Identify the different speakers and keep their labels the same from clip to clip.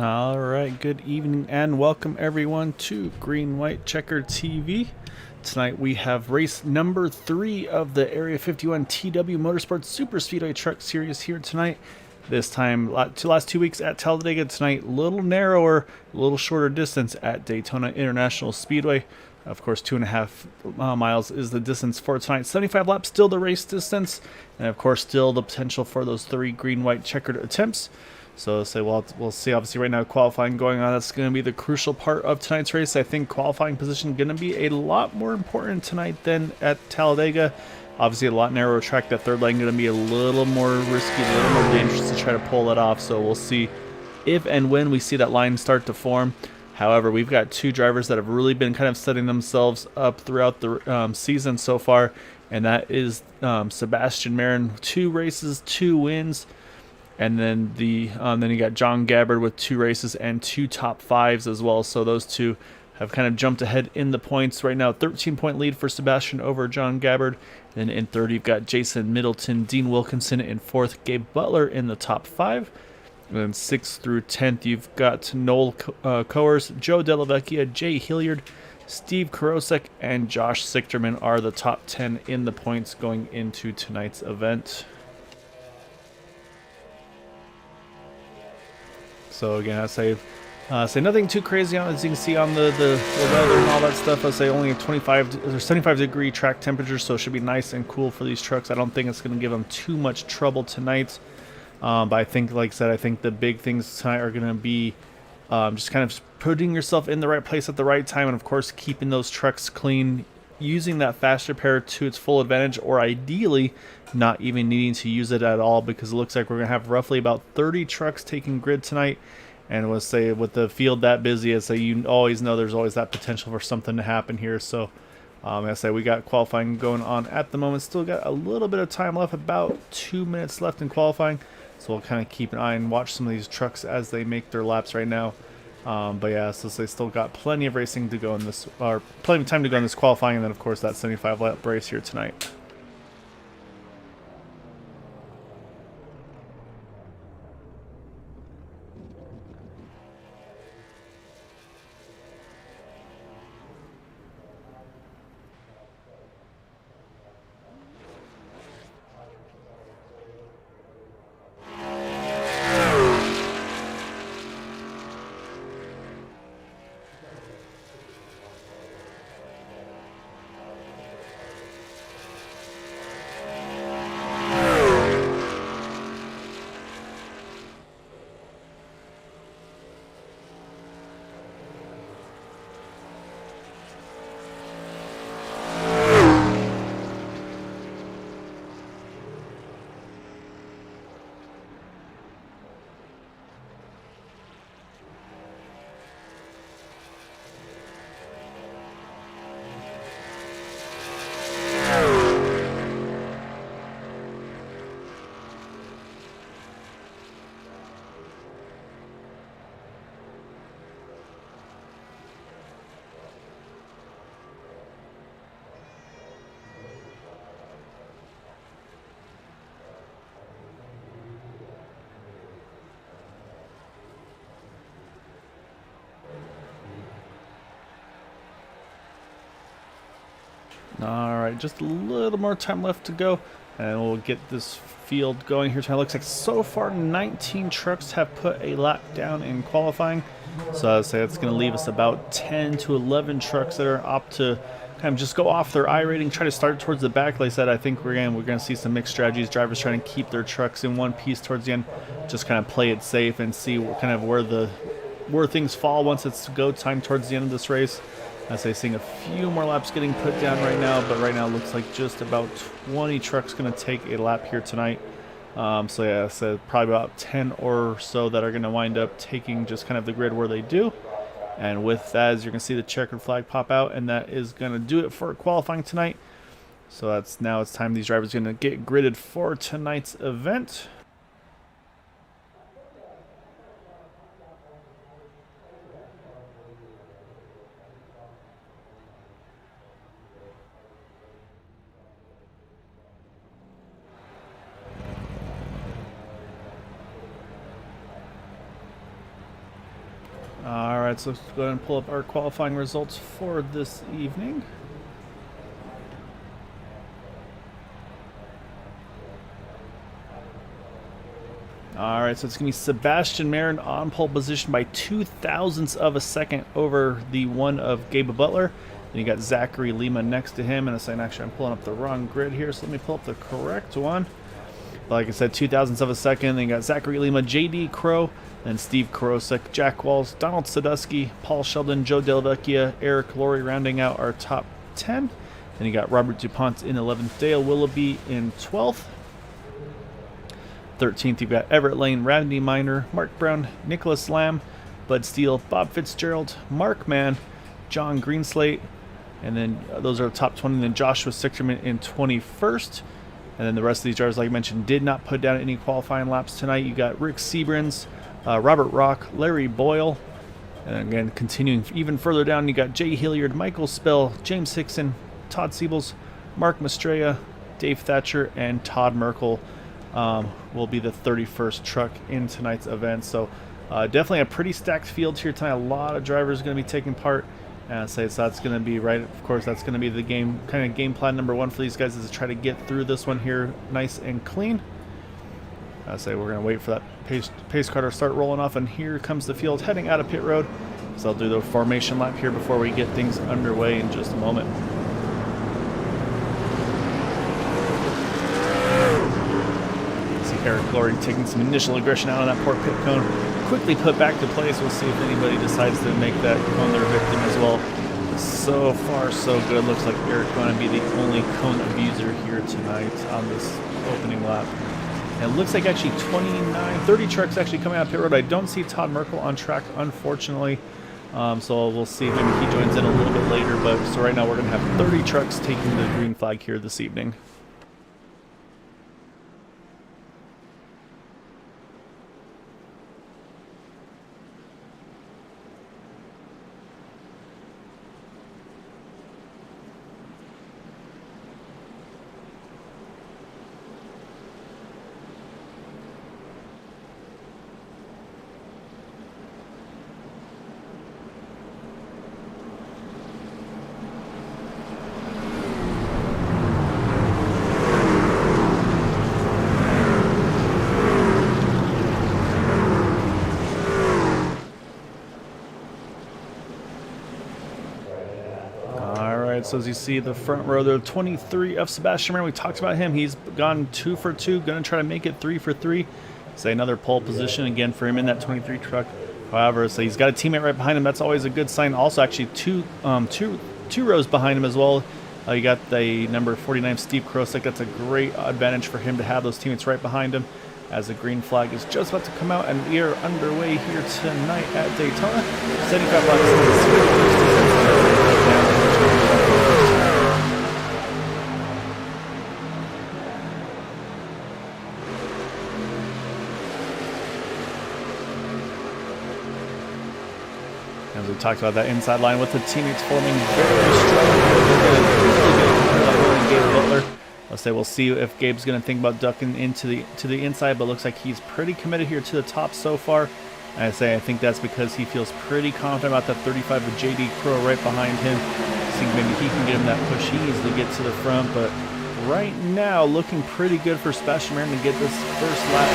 Speaker 1: All right, good evening and welcome everyone to Green White Checker TV. Tonight we have race number 3 of the Area 51 TW Motorsports Super Speedway Truck Series here tonight. This time, last 2 weeks at Talladega. Tonight, a little narrower, a little shorter distance at Daytona International Speedway. Of course, 2.5 miles is the distance for tonight. 75 laps, still the race distance, and of course, still the potential for those 3 green-white checkered attempts. So we'll see. Obviously, right now qualifying going on. That's going to be the crucial part of tonight's race. I think qualifying position going to be a lot more important tonight than at Talladega. Obviously, a lot narrower track. That third lane going to be a little more risky, a little more dangerous to try to pull that off. So we'll see if and when we see that line start to form. However, we've got 2 drivers that have really been kind of setting themselves up throughout the season so far, and that is Sebastian Marin, 2 races, 2 wins. And then then you got John Gabbard with 2 races and 2 top 5s as well. So those 2 have kind of jumped ahead in the points right now. 13-point lead for Sebastian over John Gabbard. Then in third, you've got Jason Middleton, Dean Wilkinson in 4th, Gabe Butler in the top 5. And then 6th through 10th, you've got Noel Coers, Joe Delavecchia, Jay Hilliard, Steve Kerosek, and Josh Sichterman are the top 10 in the points going into tonight's event. So again, I say nothing too crazy on, as you can see on the weather and all that stuff. I say only a 25 or 75 degree track temperature, so it should be nice and cool for these trucks. I don't think it's going to give them too much trouble tonight. But I think, like I said, I think the big things tonight are going to be just kind of putting yourself in the right place at the right time, and of course keeping those trucks clean, using that faster pair to its full advantage, or ideally not even needing to use it at all, because it looks like we're going to have roughly about 30 trucks taking grid tonight. And we'll say with the field that busy, I say you always know there's always that potential for something to happen here. So I say we got qualifying going on at the moment. Still got a little bit of time left, about 2 minutes left in qualifying. So we'll kind of keep an eye and watch some of these trucks as they make their laps right now. But yeah, so they still got plenty of racing to go in this, or plenty of time to go in this qualifying, and then of course that 75 lap race here tonight. Alright, just a little more time left to go, and we'll get this field going here tonight. Looks like so far 19 trucks have put a lap down in qualifying. So I'd say it's going to leave us about 10 to 11 trucks that are up to kind of just go off their I rating, try to start towards the back. Like I said, I think we're going to see some mixed strategies. Drivers trying to keep their trucks in one piece towards the end, just kind of play it safe and see kind of where things fall once it's go time towards the end of this race. As I seeing a few more laps getting put down right now, but right now it looks like just about 20 trucks going to take a lap here tonight. So yeah, so probably about 10 or so that are going to wind up taking just kind of the grid where they do. And with that, as you're going to see the checkered flag pop out, and that is going to do it for qualifying tonight. So now it's time these drivers are going to get gridded for tonight's event. Alright, so let's go ahead and pull up our qualifying results for this evening. Alright, so it's going to be Sebastian Marin on pole position by 0.02 of a second over the one of Gabe Butler. Then you got Zachary Lima next to him. And I'm saying, actually, I'm pulling up the wrong grid here, so let me pull up the correct one. Like I said, 0.02 of a second. Then you got Zachary Lima, J.D. Crow, then Steve Kerosek, Jack Walls, Donald Sadusky, Paul Sheldon, Joe Delvecchia, Eric Laurie rounding out our top 10. Then you got Robert DuPont in 11th, Dale Willoughby in 12th. 13th, you've got Everett Lane, Randy Miner, Mark Brown, Nicholas Lamb, Bud Steele, Bob Fitzgerald, Mark Mann, John Greenslate, and then those are the top 20. And then Joshua Sichterman in 21st. And then the rest of these drivers, like I mentioned, did not put down any qualifying laps tonight. You got Rick Seabrins, Robert Rock, Larry Boyle, and again, continuing even further down, you got Jay Hilliard, Michael Spell, James Hickson, Todd Siebels, Mark Mastraya, Dave Thatcher, and Todd Merkel. Will be the 31st truck in tonight's event. So definitely a pretty stacked field here tonight. A lot of drivers going to be taking part. And so that's going to be right. Of course, that's going to be the game plan number one for these guys, is to try to get through this one here nice and clean. I say we're going to wait for that pace car to start rolling off, and here comes the field heading out of pit road. So I'll do the formation lap here before we get things underway in just a moment. Eric Laurie taking some initial aggression out on that poor pit cone, quickly put back to place. We'll see if anybody decides to make that cone their victim as well. So far, so good. Looks like Eric going to be the only cone abuser here tonight on this opening lap. And it looks like actually 30 trucks actually coming out of pit road. I don't see Todd Merkel on track, unfortunately. So we'll see. Maybe he joins in a little bit later. But so right now we're going to have 30 trucks taking the green flag here this evening. So as you see the front row there, 23 of Sebastian Marin. We talked about him. He's gone 2 for 2, going to try to make it 3 for 3. Say another pole position again for him in that 23 truck. However, so he's got a teammate right behind him. That's always a good sign. Also, actually two rows behind him as well. You got the number 49, Steve Kerosek. That's a great advantage for him to have those teammates right behind him, as the green flag is just about to come out, and we are underway here tonight at Daytona. 75 laps. As we talked about that inside line with the teammates forming very strong. Gabe Butler. Let's say we'll see if Gabe's going to think about ducking into the inside, but looks like he's pretty committed here to the top so far. And I think that's because he feels pretty confident about that 35 with J.D. Crow right behind him. See maybe he can get him that push he needs to get to the front, but right now looking pretty good for Sebastian Marin to get this first lap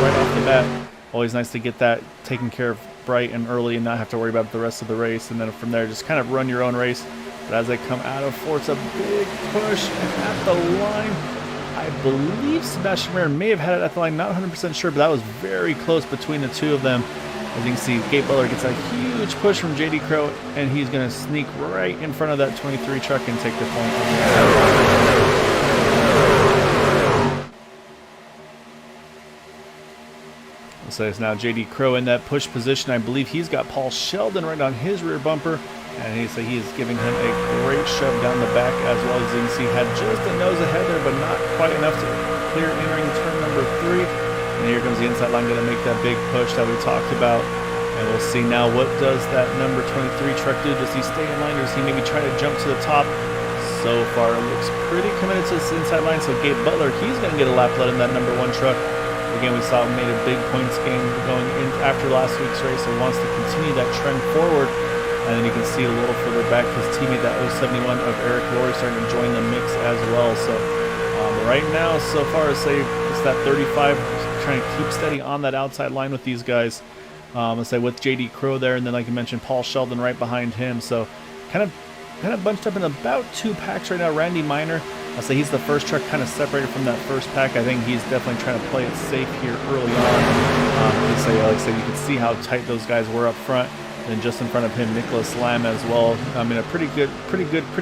Speaker 1: right off the bat. Always nice to get that taken care of bright and early and not have to worry about the rest of the race, and then from there just kind of run your own race. But as they come out of four, it's a big push, and at the line, I believe Sebastian Marin may have had it at the line, not 100% sure, but that was very close between the two of them. As you can see, Gabe Butler gets a huge push from J.D. Crow, and he's going to sneak right in front of that 23 truck and take the point. So it's now J.D. Crow in that push position. I believe he's got Paul Sheldon right on his rear bumper, and he is giving him a great shove down the back, as well as you can see had just a nose ahead there, but not quite enough to clear entering turn number 3. And here comes the inside line, going to make that big push that we talked about. And we'll see now, what does that number 23 truck do? Does he stay in line, or does he maybe try to jump to the top? So far, it looks pretty committed to this inside line. So Gabe Butler, he's going to get a lap let in that number 1 truck. Again, we saw made a big points gain going in after last week's race, so wants to continue that trend forward. And then you can see a little further back his teammate, that 071 of Eric Laurie, starting to join the mix as well. So right now, so far, say it's that 35, trying to keep steady on that outside line with these guys. Let's say with JD Crow there, and then like you mentioned, Paul Sheldon right behind him. So kind of bunched up in about 2 packs right now. Randy Minor, I'll say he's the first truck kind of separated from that first pack. I think he's definitely trying to play it safe here early on. Like I said, you can see how tight those guys were up front. And just in front of him, Nicholas Lamb as well. In a pretty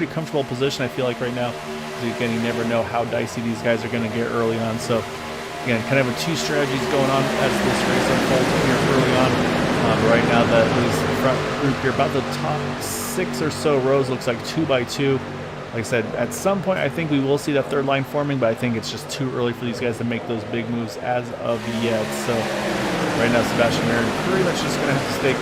Speaker 1: comfortable position, I feel like right now. Again, you never know how dicey these guys are going to get early on. So again, kind of 2 strategies going on as this race unfolds here early on. Right now, this front group here, about the top 6 or so rows, looks like 2 by 2. Like I said, at some point, I think we will see that third line forming, but I think it's just too early for these guys to make those big moves as of yet. So right now, Sebastian Marin pretty much just going to have to stay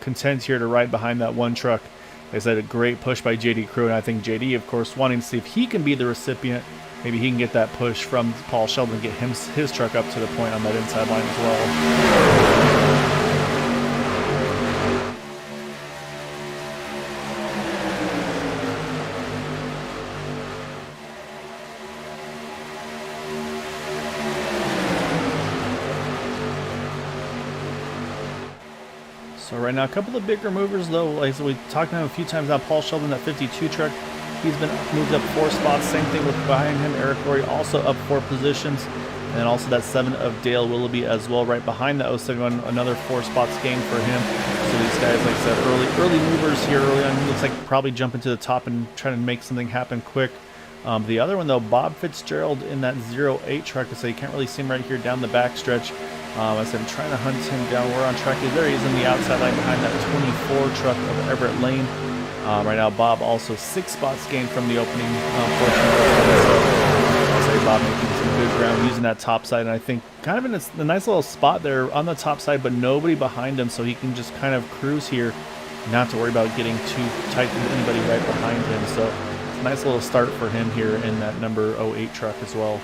Speaker 1: content here to ride behind that one truck. Like I said, a great push by JD Crew, and I think JD, of course, wanting to see if he can be the recipient. Maybe he can get that push from Paul Sheldon, get his truck up to the point on that inside line as well. So right now, a couple of bigger movers though, like we talked about him a few times now. Paul Sheldon, that 52 truck, he's been moved up 4 spots. Same thing with behind him, Eric Laurie also up 4 positions. And then also that 7 of Dale Willoughby as well, right behind the 071, another 4 spots gained for him. So these guys, like I said, early movers here early on. Looks like probably jump into the top and try to make something happen quick. The other one though, Bob Fitzgerald in that 08 truck, so you can't really see him right here down the back stretch. I said I'm trying to hunt him down. We're on track. There he is in the outside line behind that 24 truck of Everett Lane. Right now, Bob also 6 spots gained from the opening portion of the so I'll say Bob making some good ground using that top side, and I think kind of in a nice little spot there on the top side, but nobody behind him, so he can just kind of cruise here, not to worry about getting too tight with anybody right behind him. So it's a nice little start for him here in that number 08 truck as well.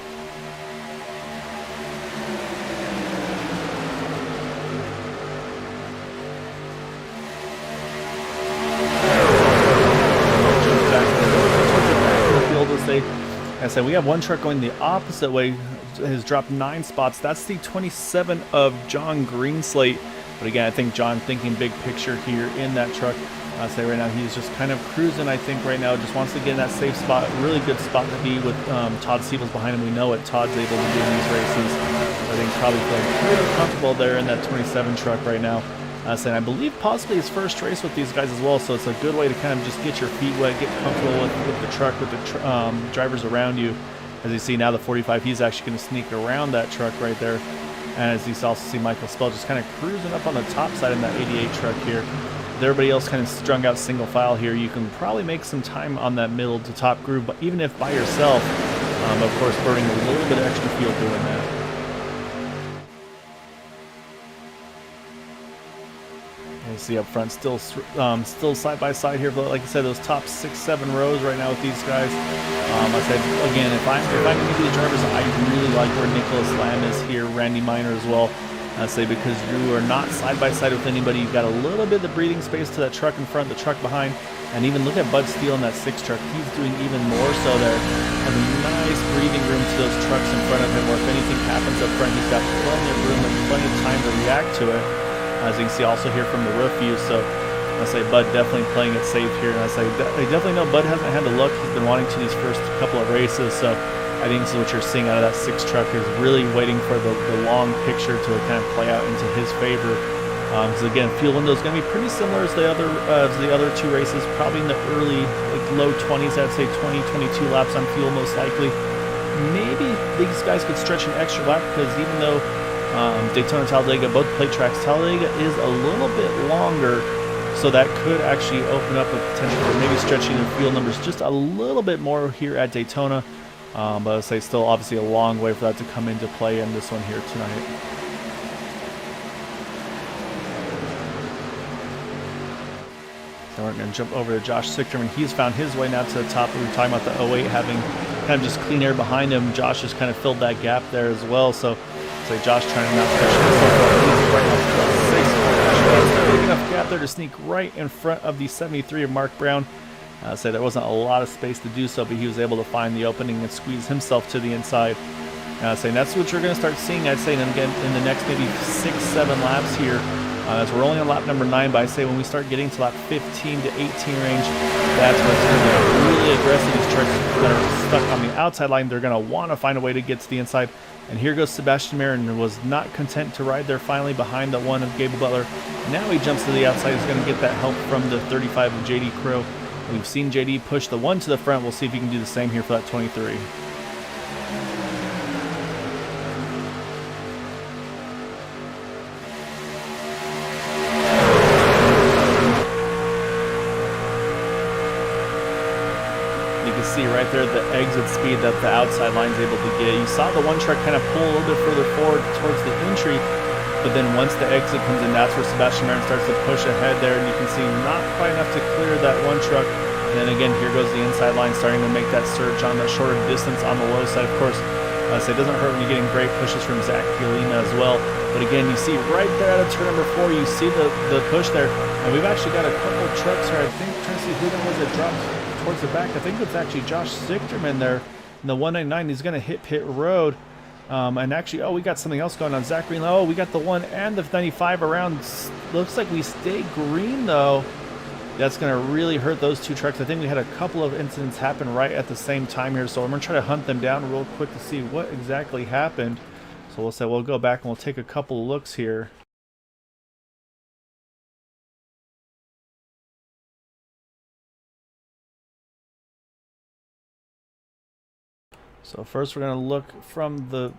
Speaker 1: I said we have one truck going the opposite way, has dropped 9 spots. That's the 27 of John Greenslate. But again, I think John thinking big picture here in that truck. I say right now he's just kind of cruising. I think right now just wants to get in that safe spot, really good spot to be with Todd Siebel's behind him. We know what Todd's able to do in these races. I think probably feeling pretty comfortable there in that 27 truck right now. And I believe possibly his first race with these guys as well, so it's a good way to kind of just get your feet wet, get comfortable with the truck, with the drivers around you. As you see now, the 45, he's actually going to sneak around that truck right there. And as you also see Michael Spell just kind of cruising up on the top side in that 88 truck here. With everybody else kind of strung out single file here, you can probably make some time on that middle to top groove, but even if by yourself, of course, burning a little bit of extra fuel doing that. You see up front, still side by side here. But like I said, those top 6-7 rows right now with these guys. I said again, if I'm going to be the drivers, I really like where Nicholas Lamb is here, Randy Minor as well. I say because you are not side by side with anybody. You've got a little bit of the breathing space to that truck in front, the truck behind, and even look at Bud Steele in that 6 truck. He's doing even more so there. Has a nice breathing room to those trucks in front of him, where if anything happens up front, he's got plenty of room and plenty of time to react to it. As you can see also here from the roof view. So I say Bud definitely playing it safe here. And I say I definitely know Bud hasn't had the luck he's been wanting to these first couple of races. So I think this is what you're seeing out of that 6 truck, is really waiting for the long picture to kind of play out into his favor. Because again, fuel window is going to be pretty similar as the other 2 races, probably in the early, like low 20s. I'd say 20, 22 laps on fuel most likely. Maybe these guys could stretch an extra lap, because even though Daytona, Talladega, both plate tracks, Talladega is a little bit longer, so that could actually open up a potential for maybe stretching the field numbers just a little bit more here at Daytona. But I'd say still obviously a long way for that to come into play in this one here tonight. So we're going to jump over to Josh Sichterman. He's found his way now to the top. We were talking about the 08 having kind of just clean air behind him. Josh just kind of filled that gap there as well. So say Josh trying to not push himself up easy right now. Big enough gap there to sneak right in front of the 73 of Mark Brown. Say there wasn't a lot of space to do so, but he was able to find the opening and squeeze himself to the inside. Saying that's what you're going to start seeing, I'd say, again in the next maybe 6-7 laps here. As we're only on lap number 9, but I say when we start getting to lap 15 to 18 range, that's when it's going to get really aggressive. These trucks that are stuck on the outside line, they're going to want to find a way to get to the inside. And here goes Sebastian Marin, who was not content to ride there finally behind the one of Gabe Butler. Now he jumps to the outside. He's going to get that help from the 35 of JD Crow. We've seen JD push the one to the front. We'll see if he can do the same here for that 23. See right there the exit speed that the outside line is able to get. You saw the one truck kind of pull a little bit further forward towards the entry, but then once the exit comes in, that's where Sebastian Marin starts to push ahead there, and you can see not quite enough to clear that one truck. And then again, here goes the inside line starting to make that surge on the shorter distance on the low side. Of course, so it doesn't hurt when you're getting great pushes from Zach Galina as well. But again, you see right there at turn number 4, you see the push there, and we've actually got a couple trucks here. I think trying to see who that was that dropped towards the back. I think it's actually Josh Sichterman there in the 199. He's going to hit pit road. And actually, we got something else going on. Zachary, we got the 1 and the 95 around. Looks like we stay green, though. That's going to really hurt those two trucks. I think we had a couple of incidents happen right at the same time here, so I'm going to try to hunt them down real quick to see what exactly happened. So we'll go back and we'll take a couple of looks here. So first we're going to look from the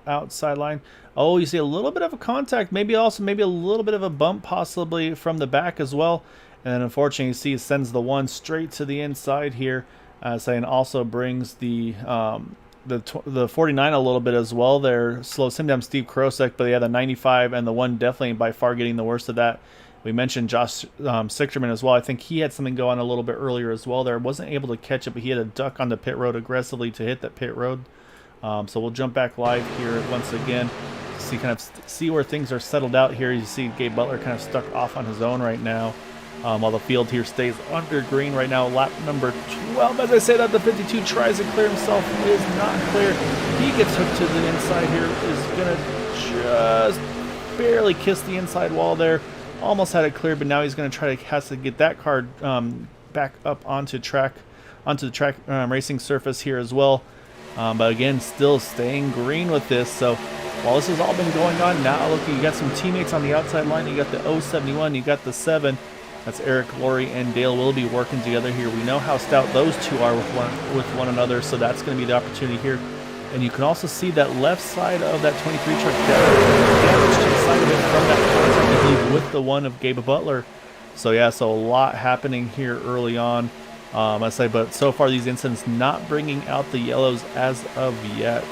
Speaker 1: outside line. You see a little bit of a contact, maybe a little bit of a bump possibly from the back as well. And then unfortunately you see it sends the 1 straight to the inside here, and also brings the 49 a little bit as well there. Slows him down, Steve Kerosek, but yeah, the 95 and the 1 definitely by far getting the worst of that. We mentioned Josh Sichterman as well. I think he had something go on a little bit earlier as well there. Wasn't able to catch it, but he had a duck on the pit road aggressively to hit that pit road. So we'll jump back live here once again to see where things are settled out here. You see Gabe Butler kind of stuck off on his own right now, while the field here stays under green right now. Lap number 12. As I say that, the 52 tries to clear himself, is not clear. He gets hooked to the inside here, is going to just barely kiss the inside wall there. Almost had it cleared, but now he's going to has to get that car back up onto the track racing surface here as well. But again, still staying green with this. So while this has all been going on, now look, you got some teammates on the outside line. You got the 071, you got the 7. That's Eric Laurie and Dale Willoughby working together here. We know how stout those two are with one another, so that's going to be the opportunity here. And you can also see that left side of that 23 truck damaged to the side of it from that contact, I believe, with the 1 of Gabe Butler. So yeah, so a lot happening here early on, I say, but so far these incidents not bringing out the yellows as of yet.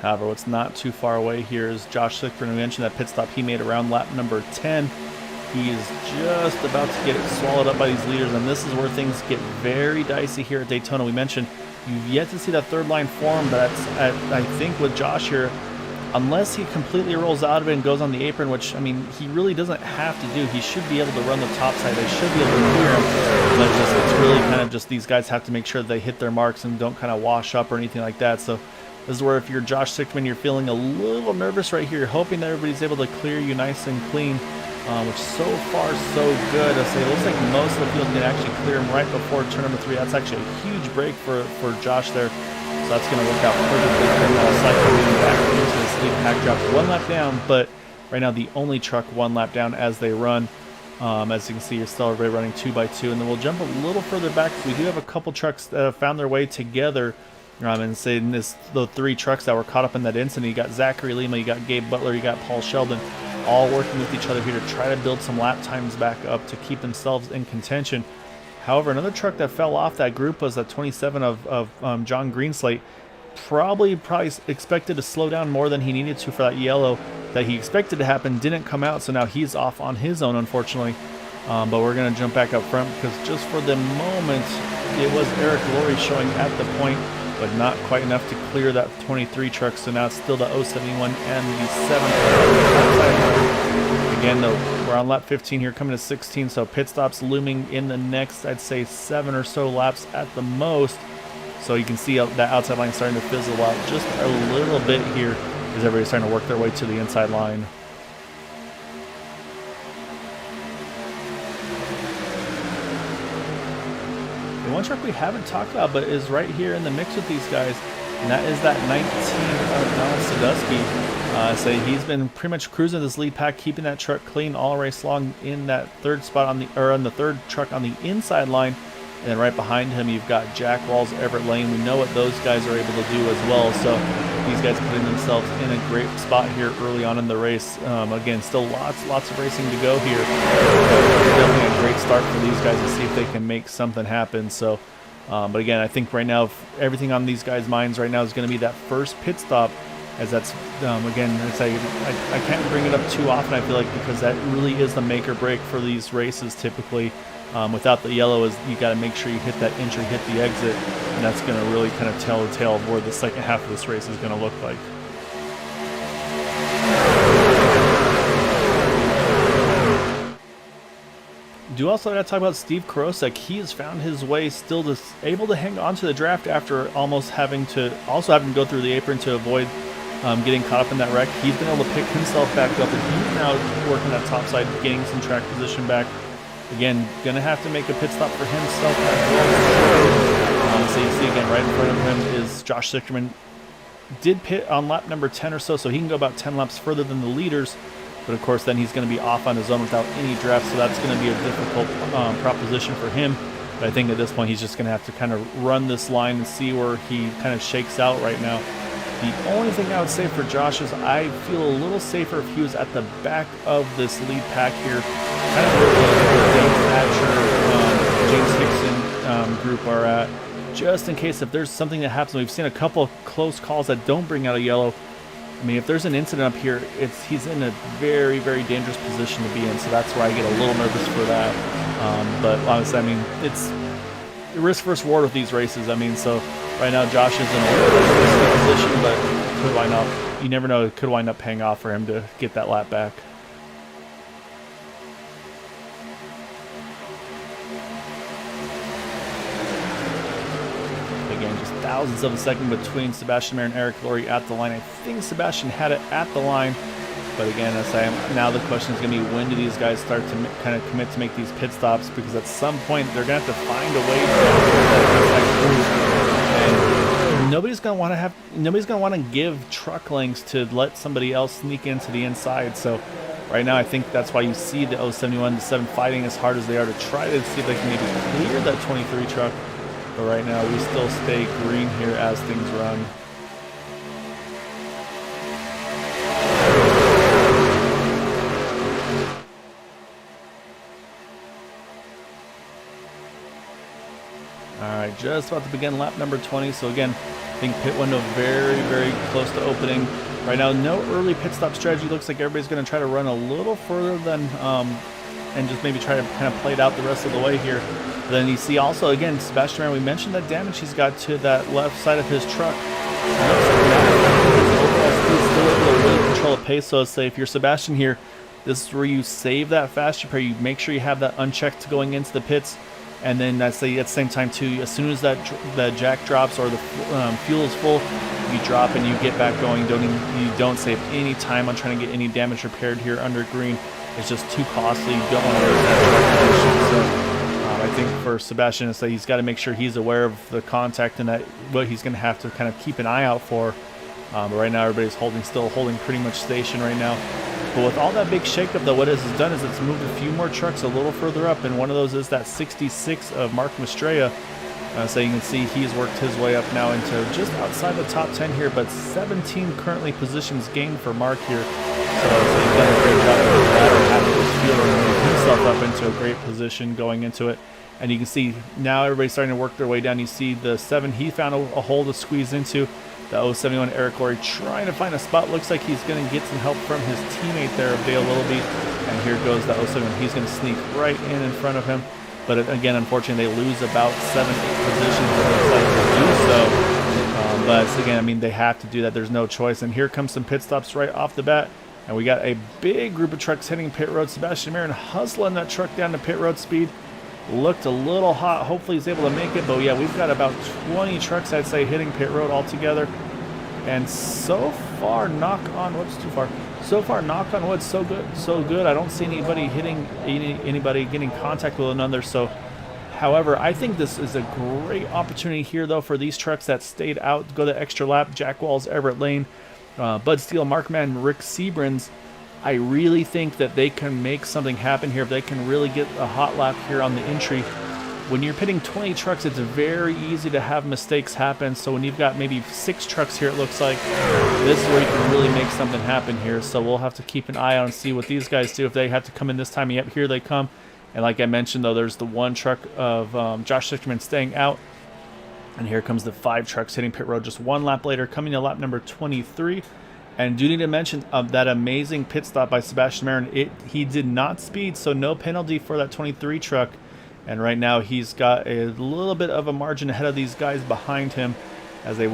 Speaker 1: However, what's not too far away here is Josh Sichterman. We mentioned that pit stop he made around lap number 10. He is just about to get it swallowed up by these leaders, and this is where things get very dicey here at Daytona. We mentioned you've yet to see that third line form, but I think with Josh here, unless he completely rolls out of it and goes on the apron, which, I mean, he really doesn't have to do. He should be able to run the top side. They should be able to clear him, but it's really kind of just these guys have to make sure they hit their marks and don't kind of wash up or anything like that. So this is where if you're Josh Sichterman, you're feeling a little nervous right here. You're hoping that everybody's able to clear you nice and clean, which so far so good. I say it looks like most of the field can actually clear him right before turn number 3. That's actually a huge break for Josh there. So that's going to work out perfectly for him. All cycling back into this lead pack drop. 1 lap down, but right now the only truck 1 lap down as they run. As you can see, you're still everybody running 2 by 2. And then we'll jump a little further back. We do have a couple trucks that have found their way together. And saying the 3 trucks that were caught up in that incident. You got Zachary Lima, you got Gabe Butler, you got Paul Sheldon, all working with each other here to try to build some lap times back up to keep themselves in contention. However, another truck that fell off that group was that 27 of John Greenslate. probably expected to slow down more than he needed to for that yellow that he expected to happen didn't come out, so now he's off on his own, unfortunately. But we're going to jump back up front because just for the moment, it was Eric Laurie showing at the point, but not quite enough to clear that 23 truck. So now it's still the 071 and the 7. Again, though, we're on lap 15 here, coming to 16, so pit stops looming in the next, I'd say, 7 or so laps at the most. So you can see that outside line starting to fizzle out just a little bit here as everybody's starting to work their way to the inside line. The one truck we haven't talked about but is right here in the mix with these guys, and that is that 19 Donald Sadusky. So he's been pretty much cruising this lead pack, keeping that truck clean all race long in that third spot on the third truck on the inside line. And then right behind him, you've got Jack Walls, Everett Lane. We know what those guys are able to do as well. So these guys putting themselves in a great spot here early on in the race. Again, still lots of racing to go here. Definitely a great start for these guys to see if they can make something happen. So, but again, I think right now, everything on these guys' minds right now is going to be that first pit stop. As that's, again, I can't bring it up too often, I feel like, because that really is the make or break for these races typically. Without the yellow, is you got to make sure you hit that entry, hit the exit, and that's going to really kind of tell the tale of where the second half of this race is going to look like. Do also got to talk about Steve Kerosek. He has found his way still able to hang on to the draft after almost having to go through the apron to avoid getting caught up in that wreck. He's been able to pick himself back up, and he's now working that top side, gaining some track position back. Again, going to have to make a pit stop for himself as well. So you see again, right in front of him is Josh Sichterman. Did pit on lap number 10 or so he can go about 10 laps further than the leaders. But of course, then he's going to be off on his own without any draft, so that's going to be a difficult proposition for him. But I think at this point, he's just going to have to kind of run this line and see where he kind of shakes out right now. The only thing I would say for Josh is I feel a little safer if he was at the back of this lead pack here, kind of where the Dave Thatcher, James Hickson group are at, just in case if there's something that happens. We've seen a couple of close calls that don't bring out a yellow. I mean, if there's an incident up here, he's in a very, very dangerous position to be in, so that's why I get a little nervous for that. But honestly, I mean, it's risk versus reward with these races. I mean, so right now Josh is in a little risky position, but could wind up, you never know, it could wind up paying off for him to get that lap back. Again, just thousandths of a second between Sebastian Marin and Eric Laurie at the line. I think Sebastian had it at the line, but again, as I am, now the question is going to be, when do these guys start to kind of commit to make these pit stops? Because at some point they're going to have to find a way to and nobody's going to want to give truck lengths to let somebody else sneak into the inside. So right now, I think that's why you see the 071 to 7 fighting as hard as they are to try to see if they can maybe clear that 23 truck. But right now, we still stay green here as things run. Alright, just about to begin lap number 20. So again, I think pit window very, very close to opening. Right now, no early pit stop strategy. Looks like everybody's going to try to run a little further than, and just maybe try to kind of play it out the rest of the way here. But then you see also, again, Sebastian Marin, we mentioned that damage he's got to that left side of his truck. Still able to really control a pace. So say if you're Sebastian here, this is where you save that fast repair. You make sure you have that unchecked going into the pits. And then I'd say at the same time too, as soon as the jack drops or the fuel is full, you drop and you get back going. You don't save any time on trying to get any damage repaired here under green. It's just too costly. You don't want to lose that position. So I think for Sebastian, it's that he's got to make sure he's aware of the contact and that what he's going to have to kind of keep an eye out for. But right now, everybody's still holding pretty much station right now. But with all that big shakeup, though, what it has done is it's moved a few more trucks a little further up, and one of those is that 66 of Mark Mastrella. So you can see he's worked his way up now into just outside the top 10 here, but 17 currently positions gained for Mark here. So he's done a great job of the latter half of this field and moved himself up into a great position going into it. And you can see now everybody's starting to work their way down. You see the 7, he found a hole to squeeze into. The 071 Eric Laurie trying to find a spot. Looks like he's going to get some help from his teammate there of Dale Willoughby. And here goes the 071. He's going to sneak right in front of him. But again, unfortunately, they lose about 7-8 positions to do so. But again, I mean, they have to do that. There's no choice. And here comes some pit stops right off the bat. And we got a big group of trucks hitting pit road. Sebastian Marin hustling that truck down to pit road speed. Looked a little hot. Hopefully he's able to make it. But yeah, we've got about 20 trucks, I'd say, hitting pit road altogether. And so far, knock on wood, so good. I don't see anybody hitting anybody getting contact with another. So, however, I think this is a great opportunity here, though, for these trucks that stayed out, go the extra lap. Jack Walls, Everett Lane, Bud Steele, Mark Madden, Rick Seabrans. I really think that they can make something happen here if they can really get a hot lap here on the entry. When you're pitting 20 trucks, it's very easy to have mistakes happen. So when you've got maybe 6 trucks here, it looks like this is where you can really make something happen here. So we'll have to keep an eye on and see what these guys do if they have to come in this time. Yep, here they come. And like I mentioned, though, there's the one truck of Josh Sichterman staying out. And here comes the 5 trucks hitting pit road just one lap later, coming to lap number 23. And do need to mention that amazing pit stop by Sebastian Marin. He did not speed, so no penalty for that 23 truck. And right now he's got a little bit of a margin ahead of these guys behind him as they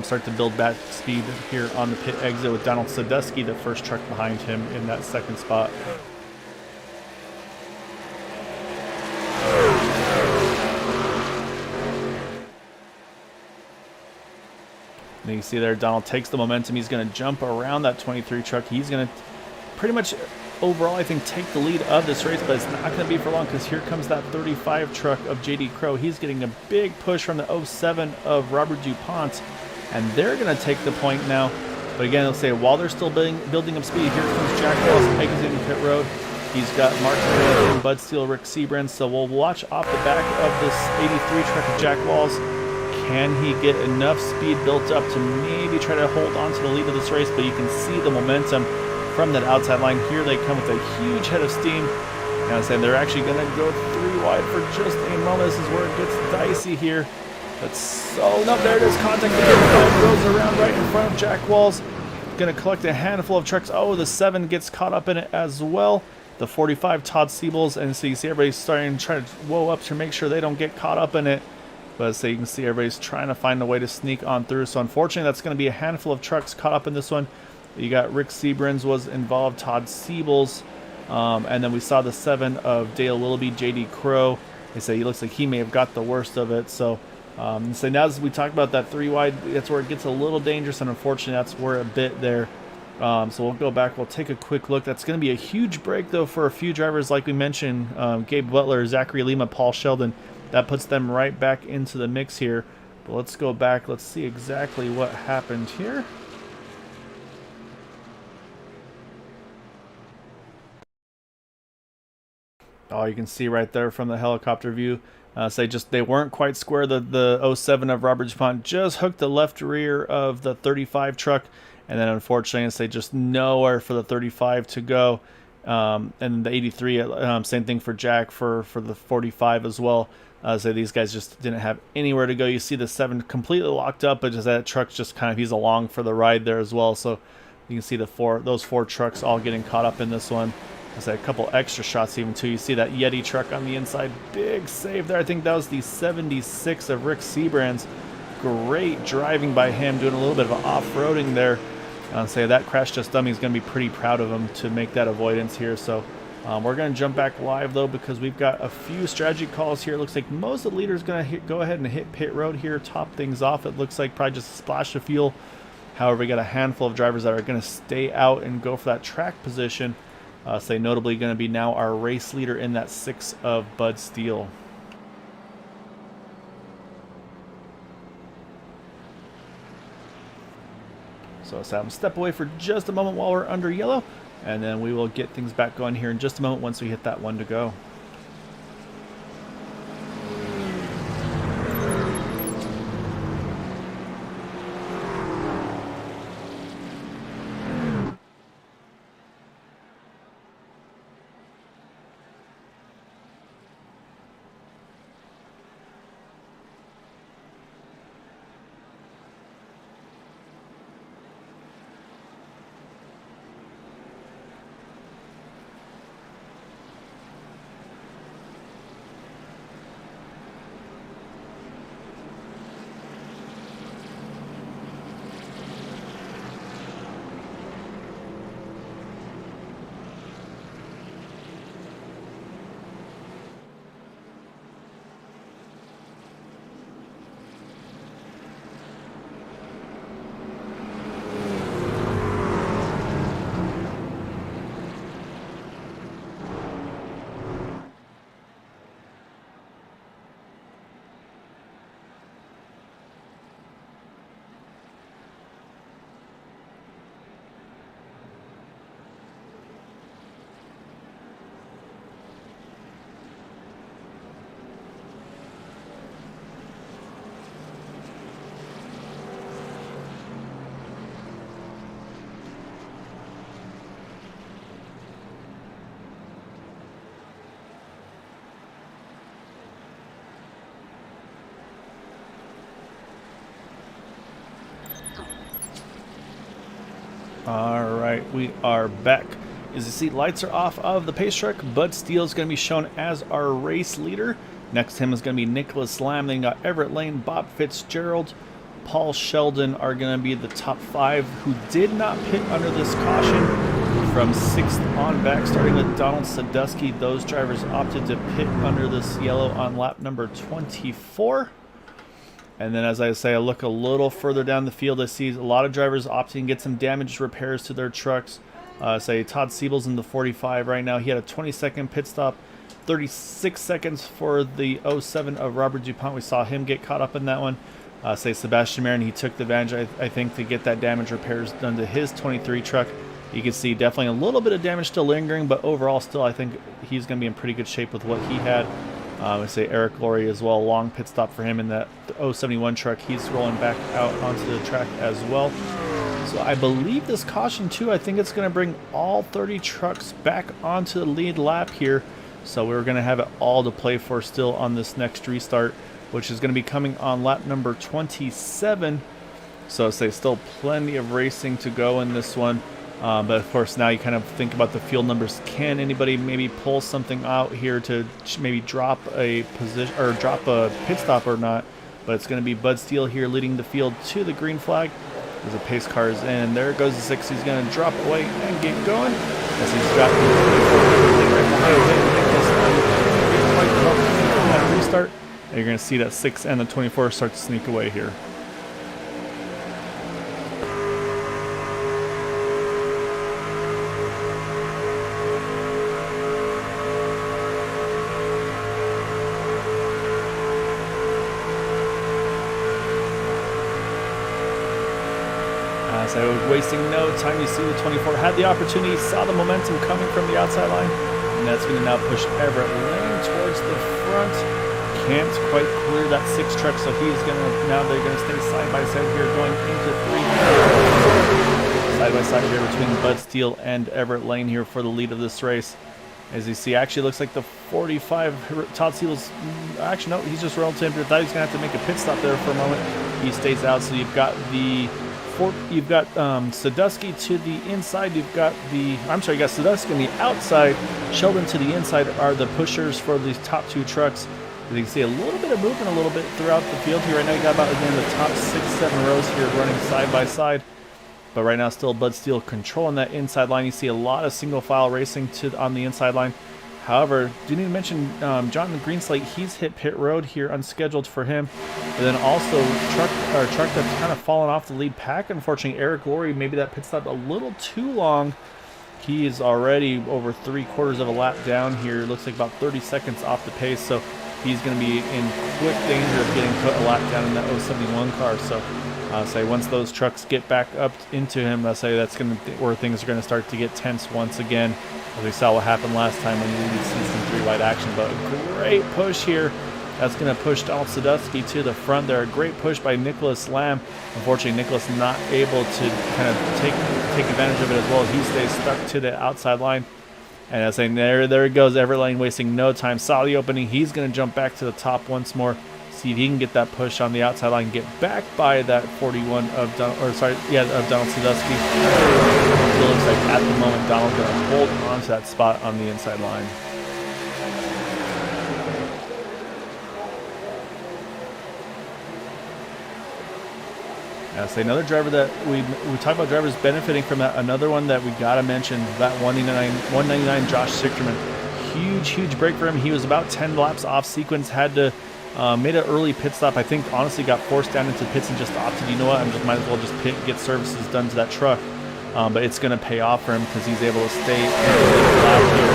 Speaker 1: start to build back speed here on the pit exit with Donald Sadusky, the first truck behind him in that second spot. And you can see there, Donald takes the momentum. He's going to jump around that 23 truck. He's going to pretty much overall, I think, take the lead of this race, but it's not going to be for long because here comes that 35 truck of JD Crow. He's getting a big push from the 07 of Robert DuPont, and they're going to take the point now. But again, let's say while they're still building up speed, here comes Jack Walls exiting pit road. He's got Mark Madden, Bud Steele, Rick Seabrans. So we'll watch off the back of this 83 truck of Jack Walls. Can he get enough speed built up to maybe try to hold on to the lead of this race? But you can see the momentum from that outside line. Here they come with a huge head of steam. And I'm saying they're actually going to go 3 wide for just a moment. This is where it gets dicey here. But so, no, there it is. Contact again. Goes around right in front of Jack Walls. Going to collect a handful of trucks. Oh, the 7 gets caught up in it as well. The 45, Todd Siebels. And so you see everybody's starting to try to whoa up to make sure they don't get caught up in it. But so you can see everybody's trying to find a way to sneak on through. So unfortunately, that's going to be a handful of trucks caught up in this one. You got Rick Seabrans was involved, Todd Siebels, and then we saw the 7 of Dale Willoughby, JD Crow. They say he looks like he may have got the worst of it. So now as we talk about that 3 wide, that's where it gets a little dangerous, and unfortunately that's where a bit there. So we'll go back, we'll take a quick look. That's going to be a huge break though for a few drivers like we mentioned, Gabe Butler, Zachary Lima, Paul Sheldon. That puts them right back into the mix here. But let's go back, let's see exactly what happened here. Oh, you can see right there from the helicopter view. They weren't quite square. The 07 of Robert DuPont just hooked the left rear of the 35 truck, and then unfortunately, they just nowhere for the 35 to go. And the 83, same thing for Jack for the 45 as well. So these guys just didn't have anywhere to go. You see the 7 completely locked up, but just that truck's just kind of, he's along for the ride there as well. So you can see those 4 trucks all getting caught up in this one. There's a couple extra shots even too. You see that Yeti truck on the inside. Big save there. I think that was the 76 of Rick Seabrans. Great driving by him, doing a little bit of off-roading there. Say that crash just dummy is going to be pretty proud of him to make that avoidance here. So we're going to jump back live though because we've got a few strategy calls here. It looks like most of the leaders going to go ahead and hit pit road here, top things off. It looks like probably just a splash of fuel. However, we got a handful of drivers that are going to stay out and go for that track position. Say notably going to be now our race leader in that 6 of Bud Steele. So let's have him step away for just a moment while we're under yellow, and then we will get things back going here in just a moment once we hit that 1 to go. All right, we are back. As you see, lights are off of the pace truck. Bud Steele is going to be shown as our race leader. Next to him is going to be Nicholas Lamb. Then you got Everett Lane, Bob Fitzgerald, Paul Sheldon are going to be the top 5 who did not pit under this caution. From 6th on back, starting with Donald Sadusky, those drivers opted to pit under this yellow on lap number 24. And then, as I say, I look a little further down the field. I see a lot of drivers opting to get some damage repairs to their trucks. Say Todd Siebel's in the 45 right now. He had a 20-second pit stop, 36 seconds for the 07 of Robert DuPont. We saw him get caught up in that one. Say Sebastian Marin, he took the advantage, I think, to get that damage repairs done to his 23 truck. You can see definitely a little bit of damage still lingering, but overall still I think he's going to be in pretty good shape with what he had. I say Eric Laurie as well, long pit stop for him in that 071 truck. He's rolling back out onto the track as well. So I believe this caution too, I think it's going to bring all 30 trucks back onto the lead lap here. So we're going to have it all to play for still on this next restart, which is going to be coming on lap number 27. So say still plenty of racing to go in this one. But of course now you kind of think about the field numbers. Can anybody maybe pull something out here to maybe drop a position or drop a pit stop or not? But it's going to be Bud Steele here leading the field to the green flag. As the pace car is in, there goes the 6. He's going to drop away and get going. As he's got the right behind him. Restart. And you're going to see that 6 and the 24 start to sneak away here. So wasting no time. You see the 24 had the opportunity, saw the momentum coming from the outside line, and that's going to now push Everett Lane towards the front. Can't quite clear that 6 truck, so he's going to, now they're going to stay side by side here going into 3. Side by side here between Bud Steele and Everett Lane here for the lead of this race. As you see, actually looks like the 45, Todd Siegel's, actually no, he's just rolled to him. Thought he's going to have to make a pit stop there for a moment. He stays out, so you've got the Sadusky to the inside. You got Sadusky on the outside. Sheldon to the inside are the pushers for these top 2 trucks. As you can see a little bit of movement a little bit throughout the field here. Right now you got about, again, the top 6-7 rows here running side by side. But right now still Bud Steele controlling that inside line. You see a lot of single file racing on the inside line. However, do need to mention Jonathan Greenslate. He's hit pit road here, unscheduled for him. And then also truck that's kind of fallen off the lead pack. Unfortunately, Eric Laurie, maybe that pit stop a little too long. He is already over 3/4 of a lap down here. Looks like about 30 seconds off the pace. So he's going to be in quick danger of getting put a lap down in that 071 car. So say once those trucks get back up into him, I say that's going to where things are going to start to get tense once again. As we saw what happened last time when we did see some 3-wide action. But a great push here. That's going to push Donald Sadusky to the front there. A great push by Nicholas Lamb. Unfortunately, Nicholas not able to kind of take advantage of it as well. He stays stuck to the outside line. And I was saying, there it goes. Everett Lane wasting no time. Saw the opening. He's going to jump back to the top once more. See if he can get that push on the outside line. Get back by that 41 of Donald Sadusky. It looks like at the moment Donald's going to hold on to that spot on the inside line. Say another driver that we talk about drivers benefiting from that. Another one that we gotta mention, that 199 Josh Sichterman. Huge break for him. He was about 10 laps off sequence. Had to made an early pit stop. I think honestly got forced down into pits and just opted, you know what, might as well just pit, get services done to that truck. But it's going to pay off for him because he's able to stay in the lap here.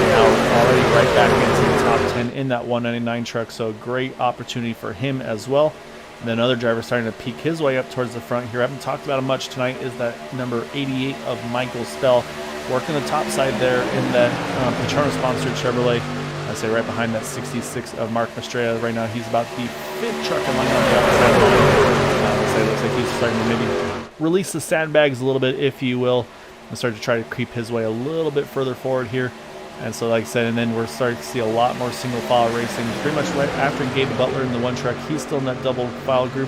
Speaker 1: Now already right back into the top 10 in that 199 truck. So great opportunity for him as well. And then another driver starting to peek his way up towards the front here. I haven't talked about him much tonight. Is that number 88 of Michael Spell, working the top side there in that Patrono-sponsored Chevrolet. I say right behind that 66 of Mark Mastrella. Right now he's about the 5th truck in line on the outside. It looks like he's starting to maybe release the sandbags a little bit, if you will, and start to try to creep his way a little bit further forward here. And so, like I said, and then we're starting to see a lot more single file racing. Pretty much right after Gabe Butler in the one truck, he's still in that double file group.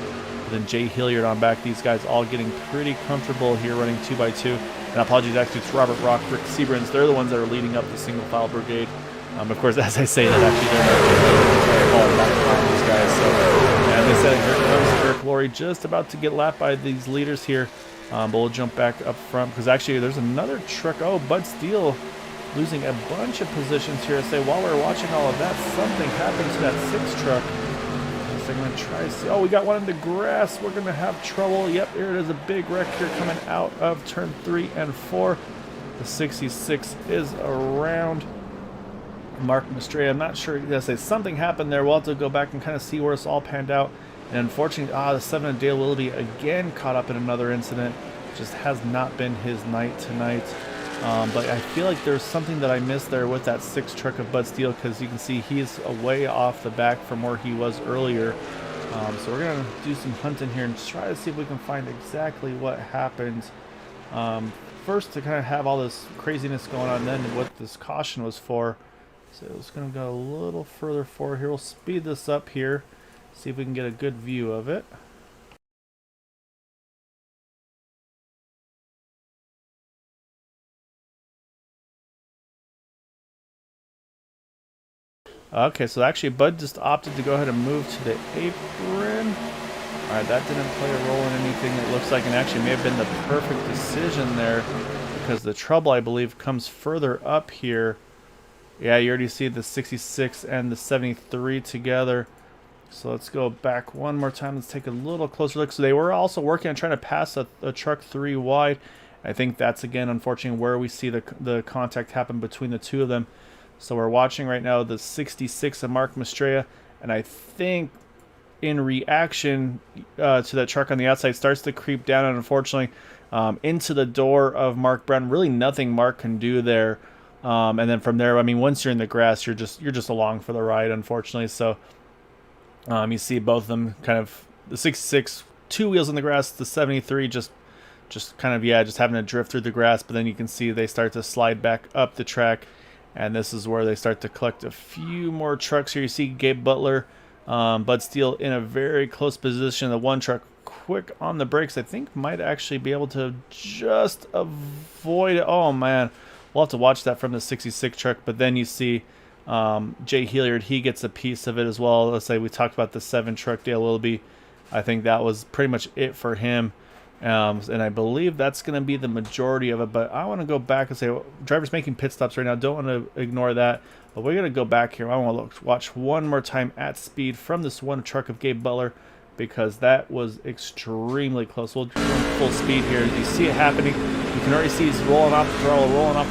Speaker 1: then Jay Hilliard on back. These guys all getting pretty comfortable here running 2x2. And apologies actually to Robert Rock, Rick Seabrins. They're the ones that are leading up the single file brigade. Of course, as I say that, actually they're falling back behind these guys. So, as I said, here comes Eric Laurie, just about to get lapped by these leaders here. But we'll jump back up front because actually there's another truck. Oh, Bud Steele losing a bunch of positions here. I say while we're watching all of that, something happened to that 6 truck. So I'm going to try to see. Oh, we got one in the grass. We're going to have trouble. Yep, here it is, a big wreck here coming out of turn 3 and 4. The 66 is around. Mark Mastraya, I'm not sure. I say something happened there. We'll have to go back and kind of see where it's all panned out. And unfortunately, the 7 of Dale Willoughby again caught up in another incident. Just has not been his night tonight. But I feel like there's something that I missed there with that 6 truck of Bud Steele, because you can see he's way off the back from where he was earlier. So we're going to do some hunting here and try to see if we can find exactly what happened. First, to kind of have all this craziness going on, then what this caution was for. So it's going to go a little further forward here. We'll speed this up here, see if we can get a good view of it. Okay, so actually Bud just opted to go ahead and move to the apron. Alright, that didn't play a role in anything, it looks like, and actually may have been the perfect decision there, because the trouble, I believe, comes further up here. Yeah, you already see the 66 and the 73 together. So let's go back one more time. Let's take a little closer look. So they were also working on trying to pass a truck 3 wide. I think that's, again, unfortunately, where we see the contact happen between the two of them. So we're watching right now the 66 of Mark Mastraya. And I think in reaction to that truck on the outside, starts to creep down, and unfortunately, into the door of Mark Brown. Really nothing Mark can do there. And then from there, I mean, once you're in the grass, you're just along for the ride, unfortunately. So you see both of them kind of, the 66 2 wheels in the grass, the 73 just kind of, yeah, just having to drift through the grass. But then you can see they start to slide back up the track, and this is where they start to collect a few more trucks here. You see Gabe Butler, Bud Steele in a very close position. The one truck quick on the brakes, I think might actually be able to just avoid it. Oh man, we'll have to watch that from the 66 truck. But then you see Jay Hilliard, he gets a piece of it as well. Let's say we talked about the 7 truck, Dale Willoughby. I think that was pretty much it for him. And I believe that's going to be the majority of it. But I want to go back and say, well, drivers making pit stops right now. Don't want to ignore that. But we're going to go back here. I want to watch one more time at speed from this one truck of Gabe Butler, because that was extremely close. We'll do full speed here. You see it happening. You can already see he's rolling off the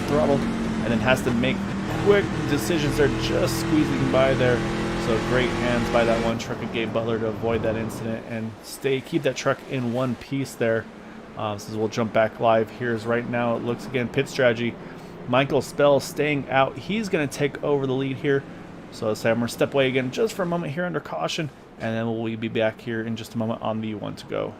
Speaker 1: throttle, and then has to make quick decisions. They're just squeezing by there. So great hands by that one truck of Gabe Butler to avoid that incident and keep that truck in one piece there. So we'll jump back live. Here's right now, it looks again, pit strategy. Michael Spell staying out. He's going to take over the lead here. So let's say I'm going to step away again just for a moment here under caution, and then we'll be back here in just a moment on the one to go.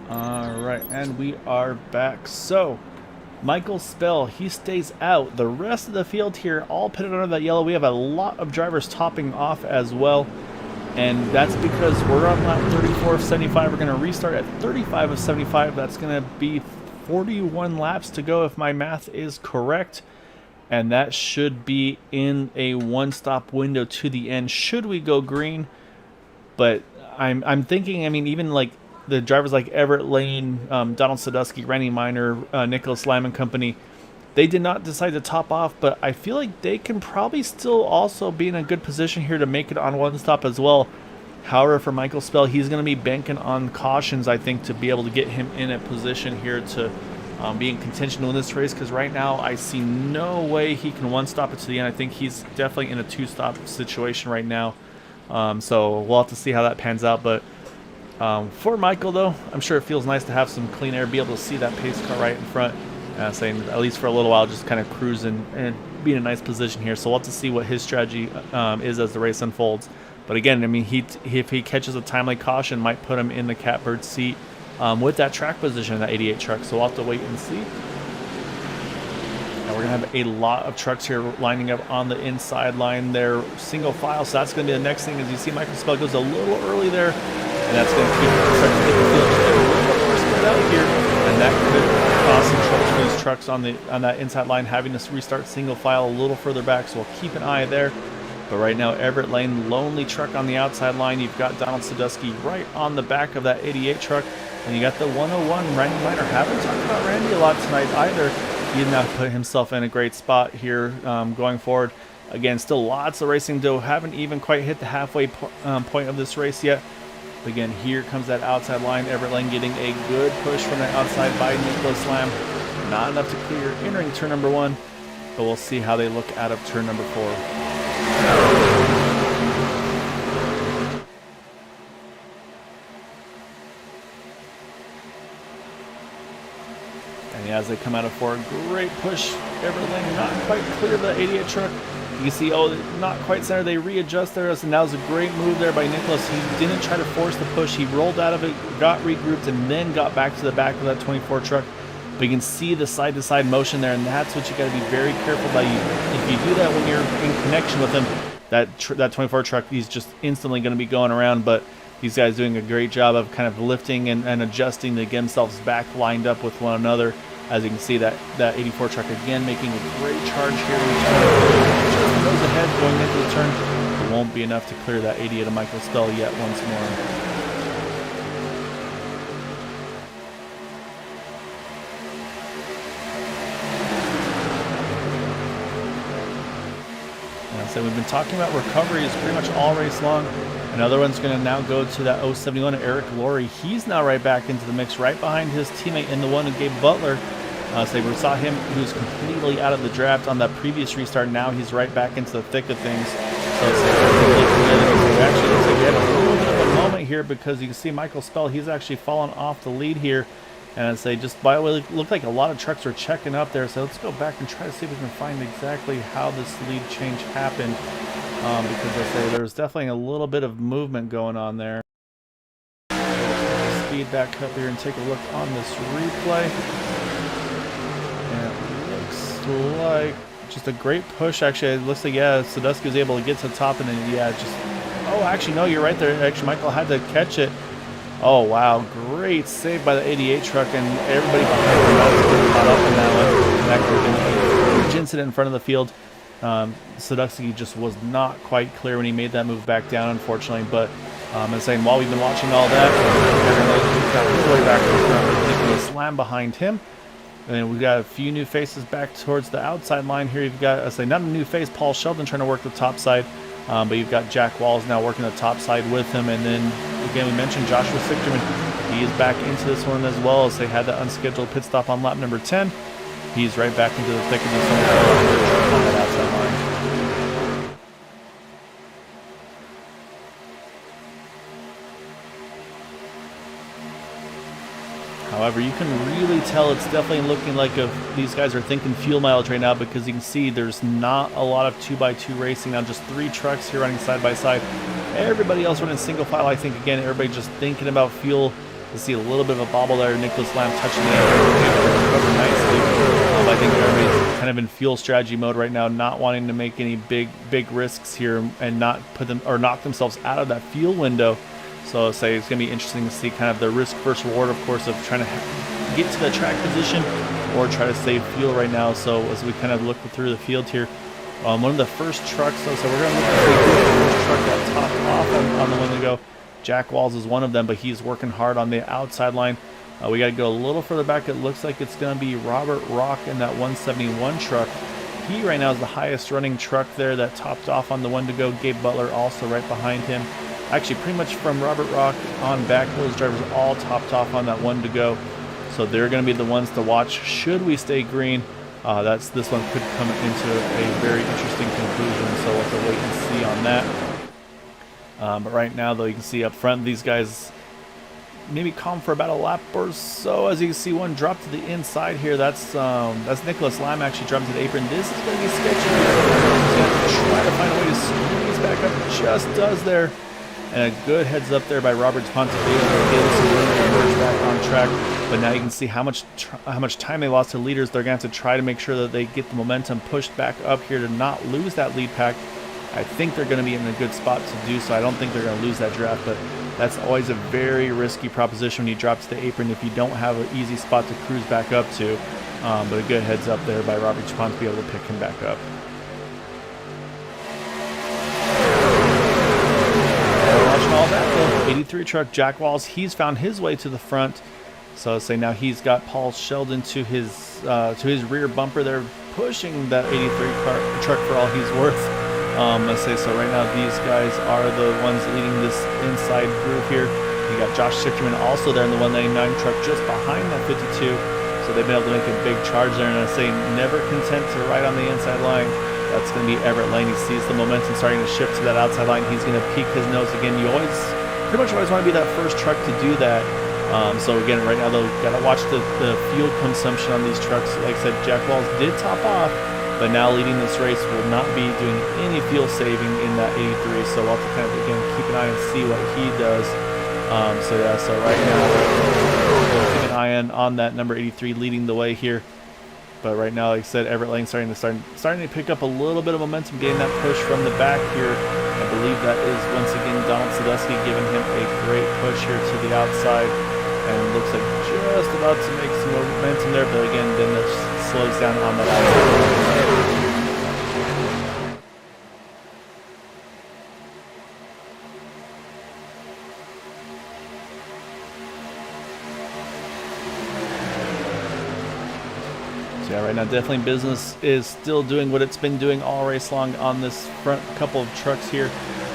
Speaker 1: Alright, and we are back. So, Michael Spell, he stays out. The rest of the field here, all pitted under that yellow. We have a lot of drivers topping off as well. And that's because we're on lap 34 of 75. We're going to restart at 35 of 75. That's going to be 41 laps to go if my math is correct. And that should be in a one-stop window to the end, should we go green. But I'm thinking, I mean, even like the drivers like Everett Lane, Donald Sadusky, Randy Miner, Nicholas Lamb and company, They did not decide to top off, but I feel like they can probably still also be in a good position here to make it on one stop as well. However, for Michael Spell, he's going to be banking on cautions, I think, to be able to get him in a position here to be in contention to win this race, because right now I see no way he can one-stop it to the end. I think he's definitely in a two-stop situation right now. So we'll have to see how that pans out. But for Michael, though, I'm sure it feels nice to have some clean air, be able to see that pace car right in front, saying at least for a little while, just kind of cruising and be in a nice position here. So we'll have to see what his strategy is as the race unfolds. But again, I mean, if he catches a timely caution, might put him in the catbird seat with that track position in that 88 truck. So we'll have to wait and see. And we're going to have a lot of trucks here lining up on the inside line there, single file. So that's going to be the next thing. As you see, Michael Spell goes a little early there, and that's going to keep the field just a little bit more spread out here. And that could cause some trouble for these trucks on that inside line, having to restart single file a little further back. So we'll keep an eye there. But right now, Everett Lane, lonely truck on the outside line. You've got Donald Sadusky right on the back of that 88 truck. And you got the 101, Randy Miner. Haven't talked about Randy a lot tonight either. He did not put himself in a great spot here going forward. Again, still lots of racing to do. Haven't even quite hit the halfway point of this race yet. But again, here comes that outside line. Everett Lane getting a good push from the outside by Nicholas Lamb. Not enough to clear entering turn number 1. But we'll see how they look out of turn number 4. And as they come out of 4, great push. Everett Lane not quite clear of the 88 truck. You can see, oh, not quite center. They readjust there. And that was a great move there by Nicholas. He didn't try to force the push. He rolled out of it, got regrouped, and then got back to the back of that 24 truck. But you can see the side-to-side motion there, and that's what you got to be very careful about. If you do that when you're in connection with him, that 24 truck, he's just instantly going to be going around. But these guys doing a great job of kind of lifting and adjusting to get themselves back lined up with one another. As you can see, that 84 truck again making a great charge here. Just goes ahead going into the turn. It won't be enough to clear that 88 of Michael Spell yet once more. So we've been talking about recoveries pretty much all race long. Another one's going to now go to that 071, Eric Laurie. He's now right back into the mix, right behind his teammate in the one who gave Butler. So we saw him, he was completely out of the draft on that previous restart. Now he's right back into the thick of things. So it actually looks like we had a little bit of a moment here, because you can see Michael Spell, he's actually fallen off the lead here. And as they just, by the way, look like a lot of trucks are checking up there. So let's go back and try to see if we can find exactly how this lead change happened. Because I say there's definitely a little bit of movement going on there. Speed back up here and take a look on this replay. And it looks like just a great push. Actually, it looks like, yeah, Sadusky was able to get to the top, and then, yeah, just, oh, actually, no, you're right there. Actually, Michael had to catch it. Oh, wow. Great save by the 88 truck, and everybody behind him caught up in that one. That could have been a huge incident in front of the field. Sadusky just was not quite clear when he made that move back down, unfortunately. But I'm saying, while we've been watching all that, we've got all the way back in front with Nicholas Lamb behind him. And then we've got a few new faces back towards the outside line here. You've got, I say, not a new face, Paul Sheldon trying to work the top side. But you've got Jack Walls now working the top side with him. And then, again, we mentioned Joshua Sichterman. He is back into this one as well, as they had that unscheduled pit stop on lap number 10. He's right back into the thick of this one on that outside line. However, you can really tell it's definitely looking like these guys are thinking fuel mileage right now, because you can see there's not a lot of 2x2 racing now, just 3 trucks here running side by side. Everybody else running single file. I think, again, everybody just thinking about fuel. You see a little bit of a bobble there. Nicholas Lamb touching the air nicely. I think everybody's kind of in fuel strategy mode right now, not wanting to make any big risks here and not put them or knock themselves out of that fuel window. So say it's going to be interesting to see kind of the risk versus reward, of course, of trying to get to the track position or try to save fuel right now. So as we kind of look through the field here, one of the first trucks, so we're going to look at the first truck that topped off on the one to go. Jack Walls is one of them, but he's working hard on the outside line. We got to go a little further back. It looks like it's going to be Robert Rock in that 171 truck. He right now is the highest running truck there that topped off on the one to go. Gabe Butler also right behind him. Actually, pretty much from Robert Rock on back, those drivers all topped off on that one to go. So they're going to be the ones to watch should we stay green. This one could come into a very interesting conclusion, so we'll have to wait and see on that. But right now, though, you can see up front, these guys maybe calm for about a lap or so. As you can see, one drop to the inside here. That's Nicholas Lime actually dropping to the apron. This is going to be sketchy. He's going to try to find a way to squeeze back up. Just does there. And a good heads up there by Robert Pontevedra to give us some room to emerge back on track. But now you can see how much time they lost to leaders. They're going to have to try to make sure that they get the momentum pushed back up here to not lose that lead pack. I think they're going to be in a good spot to do so. I don't think they're going to lose that draft, but that's always a very risky proposition when you drop to the apron if you don't have an easy spot to cruise back up to. But a good heads up there by Robert Chapman to be able to pick him back up. Watching all that though, 83 truck Jack Walls, he's found his way to the front. So say now he's got Paul Sheldon to his rear bumper there, pushing that 83 truck for all he's worth. Let's say so right now these guys are the ones leading this inside group here. You got Josh Sickerman also there in the 199 truck just behind that 52. So they've been able to make a big charge there, and I say never content to ride on the inside line. That's going to be Everett Lane. He sees the momentum starting to shift to that outside line. He's going to peek his nose again. You pretty much always want to be that first truck to do that. So again, right now they'll got to watch the fuel consumption on these trucks. Like I said, Jack Walls did top off, but now leading this race will not be doing any fuel saving in that 83. So we'll have to kind of again keep an eye and see what he does. So right now we'll keep an eye on that number 83 leading the way here. But right now, like I said, Everett Lane starting to pick up a little bit of momentum, getting that push from the back here. I believe that is once again Donald Sadusky giving him a great push here to the outside. And it looks like just about to make some momentum there, but again, then it slows down on that outside. So yeah, right now definitely business is still doing what it's been doing all race long on this front couple of trucks here.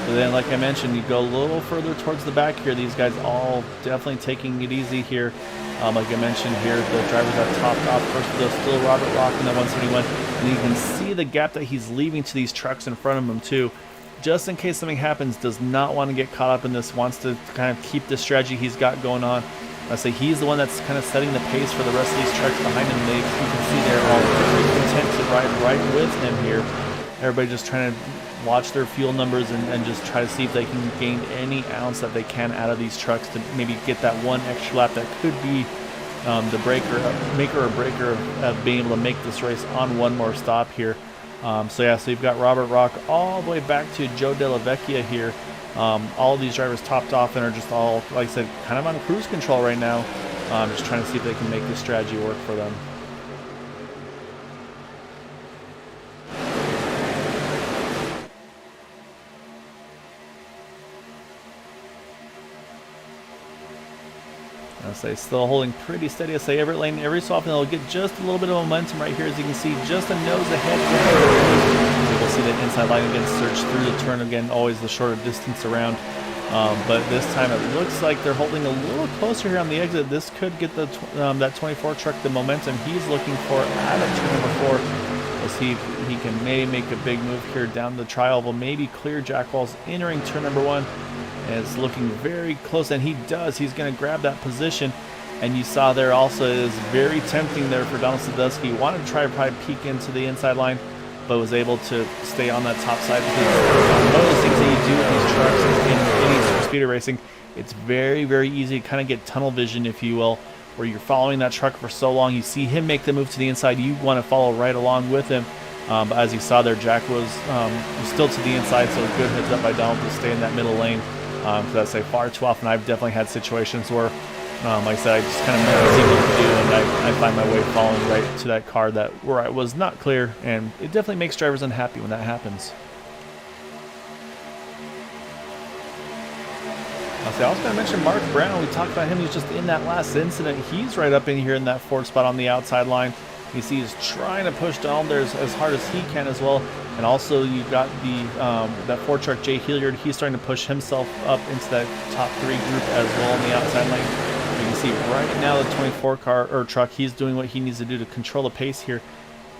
Speaker 1: But then, like I mentioned, you go a little further towards the back here. These guys all definitely taking it easy here. Like I mentioned here, the drivers have topped off first of those, still Robert Rock in that 171. And you can see the gap that he's leaving to these trucks in front of him too. Just in case something happens, does not want to get caught up in this, wants to kind of keep the strategy he's got going on. I say he's the one that's kind of setting the pace for the rest of these trucks behind him. You can see they're all very content to ride right with him here. Everybody just trying to watch their fuel numbers and just try to see if they can gain any ounce that they can out of these trucks to maybe get that one extra lap that could be the maker or breaker of being able to make this race on one more stop here. So you've got Robert Rock all the way back to Joe Della Vecchia here. All of these drivers topped off and are just all, like I said, kind of on cruise control right now. Just trying to see if they can make this strategy work for them. I say still holding pretty steady. I say Everett Lane every so often they'll get just a little bit of momentum right here, as you can see, just a nose ahead. We'll see that inside line again surge through the turn again, always the shorter distance around. But this time it looks like they're holding a little closer here on the exit. This could get the that 24 truck the momentum he's looking for out of turn number 4. We'll see if he can maybe make a big move here down the tri-oval, maybe clear Jack Walls entering turn number 1. And it's looking very close, and he does. He's going to grab that position. And you saw there also it is very tempting there for Donald Sadusky. He wanted to try to probably peek into the inside line, but was able to stay on that top side. Because one of those things that you do with these trucks in any super speedway racing, it's very, very easy to kind of get tunnel vision, if you will, where you're following that truck for so long. You see him make the move to the inside. You want to follow right along with him. But as you saw there, Jack was still to the inside, so a good heads up by Donald to stay in that middle lane. Because I say far too often I've definitely had situations where, like I said, I just kind of never see what to do, and I find my way falling right to that car where I was not clear, and it definitely makes drivers unhappy when that happens. I was going to mention Mark Brown. We talked about him. He's just in that last incident. He's right up in here in that fourth spot on the outside line. You see he's trying to push down there as hard as he can as well. And also you've got the that Ford truck, Jay Hilliard. He's starting to push himself up into that top 3 group as well on the outside lane. You can see right now the 24 car or truck, he's doing what he needs to do to control the pace here.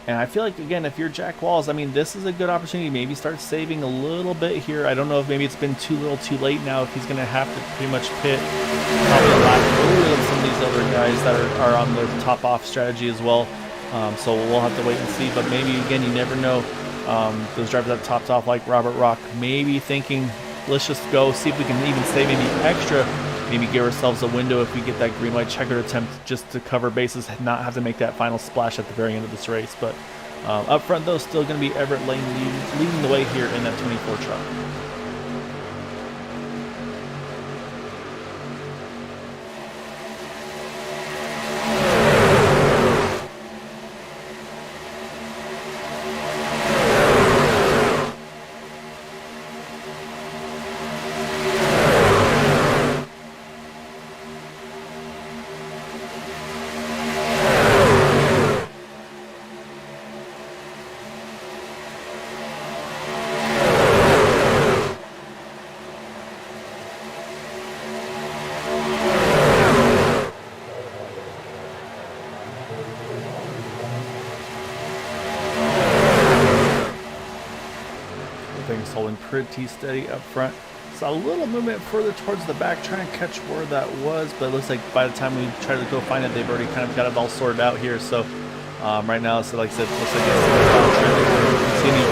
Speaker 1: And I feel like, again, if you're Jack Walls, I mean, this is a good opportunity. Maybe start saving a little bit here. I don't know if maybe it's been too little too late now, if he's going to have to pretty much pit probably a lot earlier than some of these other guys that are on the top off strategy as well. So we'll have to wait and see. But maybe, again, you never know. Those drivers that topped off like Robert Rock, maybe thinking, let's just go see if we can even save maybe extra. Maybe give ourselves a window if we get that green white checkered attempt just to cover bases, not have to make that final splash at the very end of this race. But up front, though, still going to be Everett Lane leading the way here in that 24 truck. Things holding pretty steady up front. Saw a little movement further towards the back, trying to catch where that was, but it looks like by the time we try to go find it, they've already kind of got it all sorted out here. So right now, so like I said, looks like it's trend to continue.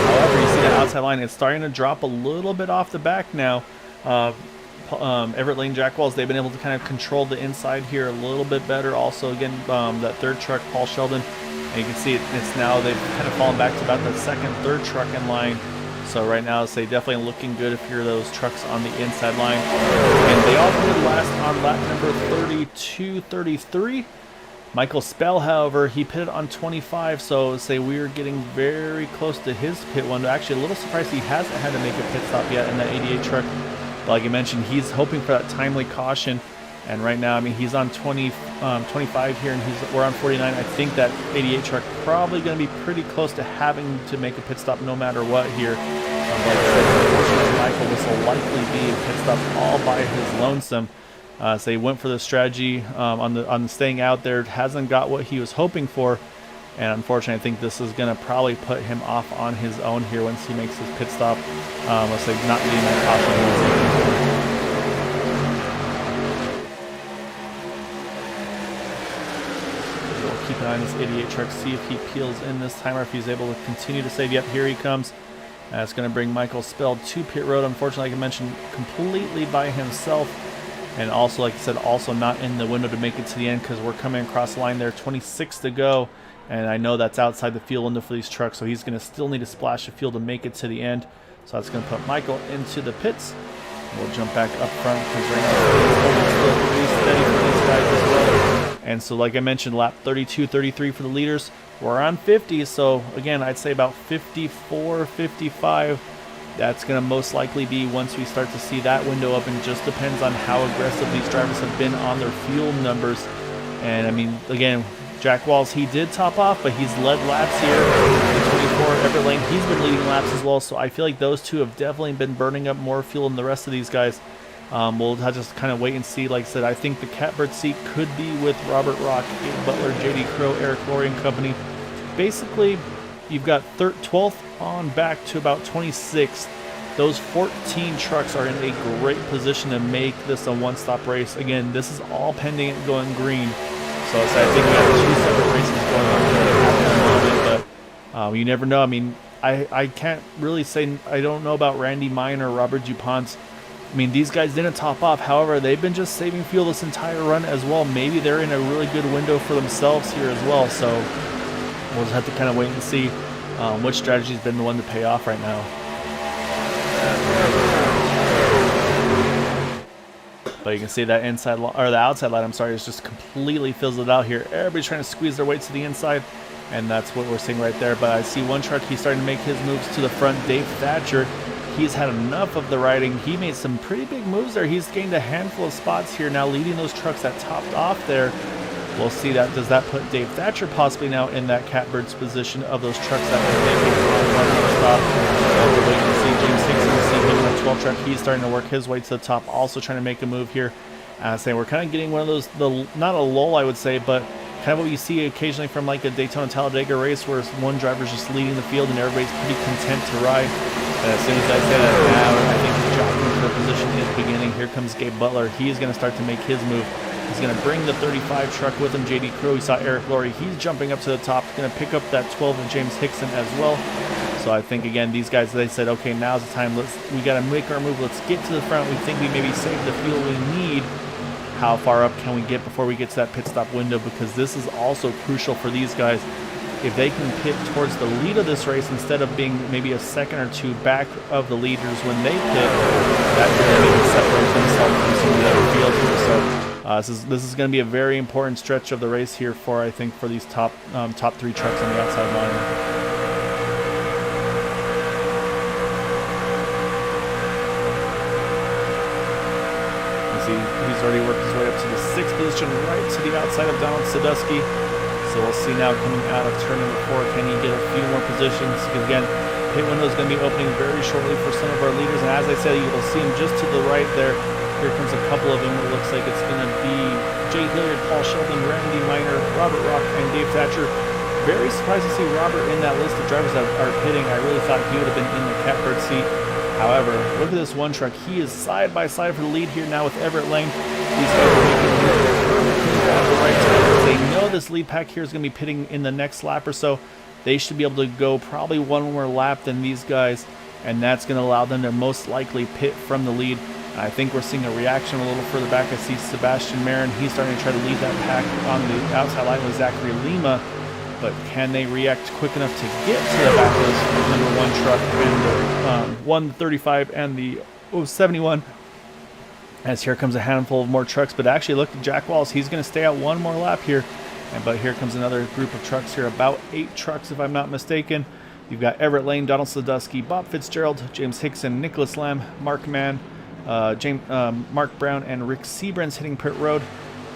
Speaker 1: However, you see that outside line, it's starting to drop a little bit off the back now. Everett Lane, Jack Walls, they've been able to kind of control the inside here a little bit better. Also, again, that third truck, Paul Sheldon, and you can see it's now they've kind of fallen back to about the second, third truck in line. So right now, say definitely looking good if you're those trucks on the inside line. And they all did last on lap number 32, 33. Michael Spell, however, he pitted on 25, so say we're getting very close to his pit window. Actually, a little surprised he hasn't had to make a pit stop yet in that 88 truck. But like I mentioned, he's hoping for that timely caution. And right now, I mean, he's on 25 here, and we're on 49. I think that 88 truck probably going to be pretty close to having to make a pit stop no matter what here. Like I said, unfortunately, Michael, this will likely be a pit stop all by his lonesome. So he went for the strategy on staying out there. Hasn't got what he was hoping for, and unfortunately, I think this is going to probably put him off on his own here once he makes his pit stop. Let's say not getting that caution. Keep an eye on this 88 truck, see if he peels in this time or if he's able to continue to save. Yep, here he comes. It's going to bring Michael Spell to pit road. Unfortunately, like I mentioned, completely by himself. And also, like I said, also not in the window to make it to the end because we're coming across the line there, 26 to go. And I know that's outside the fuel window for these trucks, so he's going to still need to splash the fuel to make it to the end. So that's going to put Michael into the pits. We'll jump back up front because right now it's still pretty steady for these guys as well. And so like I mentioned, lap 32, 33 for the leaders. We're on 50, so again, I'd say about 54, 55. That's going to most likely be once we start to see that window open. Just depends on how aggressive these drivers have been on their fuel numbers. And I mean, again, Jack Walls, he did top off, but he's led laps here. The 24, Everett Lane, he's been leading laps as well. So I feel like those two have definitely been burning up more fuel than the rest of these guys. We'll have to just kind of wait and see. Like I said, I think the catbird seat could be with Robert Rock, Butler, JD Crow, Eric Laurie and company. Basically, you've got 12th on back to about 26th. Those 14 trucks are in a great position to make this a one-stop race. Again, this is all pending it going green. So I think we have two separate races going on here, but you never know. I mean, I can't really say, I don't know about Randy Mine or Robert DuPont. I mean, these guys didn't top off. However, they've been just saving fuel this entire run as well. Maybe they're in a really good window for themselves here as well. So we'll just have to kind of wait and see which strategy's been the one to pay off right now. But you can see that inside or the outside line, I'm sorry, is just completely fizzled out here. Everybody's trying to squeeze their way to the inside, and that's what we're seeing right there. But I see one truck, he's starting to make his moves to the front. Dave Thatcher, he's had enough of the riding. He made some pretty big moves there. He's gained a handful of spots here now, leading those trucks that topped off there. We'll see that. Does that put Dave Thatcher possibly now in that catbird's position of those trucks that are making one more stop? We're waiting to see James Hickson, see him in the 12 truck. He's starting to work his way to the top, also trying to make a move here. Saying we're kind of getting one of those, not a lull, I would say, but kind of what you see occasionally from like a Daytona Talladega race where one driver's just leading the field and everybody's pretty content to ride. And as soon as I say that now, I think he's jockeying for position is beginning. Here comes Gabe Butler. He's going to start to make his move. He's going to bring the 35 truck with him. JD Crow, we saw Eric Laurie. He's jumping up to the top. He's going to pick up that 12 of James Hickson as well. So I think, again, these guys, they said, okay, now's the time. We got to make our move. Let's get to the front. We think we maybe saved the fuel we need. How far up can we get before we get to that pit stop window? Because this is also crucial for these guys. If they can pit towards the lead of this race instead of being maybe a second or two back of the leaders when they pit, that could maybe separate themselves from some of the other field here. So this is going to be a very important stretch of the race here for, I think, for these top three trucks on the outside line. He's already worked his way up to the 6th position, right to the outside of Donald Sadusky. So we'll see now coming out of turn number 4, can he get a few more positions? Again, pit window is going to be opening very shortly for some of our leaders. And as I said, you will see him just to the right there. Here comes a couple of them. It looks like it's going to be Jay Hilliard, Paul Sheldon, Randy Miner, Robert Rock, and Dave Thatcher. Very surprised to see Robert in that list of drivers that are pitting. I really thought he would have been in the catbird seat. However, look at this one truck. He is side by side for the lead here now with Everett Lane. These guys are making the right time. They know this lead pack here is going to be pitting in the next lap or so. They should be able to go probably one more lap than these guys, and that's going to allow them to most likely pit from the lead. And I think we're seeing a reaction a little further back. I see Sebastian Marin. He's starting to try to lead that pack on the outside line with Zachary Lima. But can they react quick enough to get to the back of this number 1 truck and the 135 and the 71? As here comes a handful of more trucks. But actually, look at Jack Wallace. He's going to stay out one more lap here. But here comes another group of trucks here. About 8 trucks, if I'm not mistaken. You've got Everett Lane, Donald Sadusky, Bob Fitzgerald, James Hickson, Nicholas Lamb, Mark Mann, Mark Brown, and Rick Seabrans hitting pit road.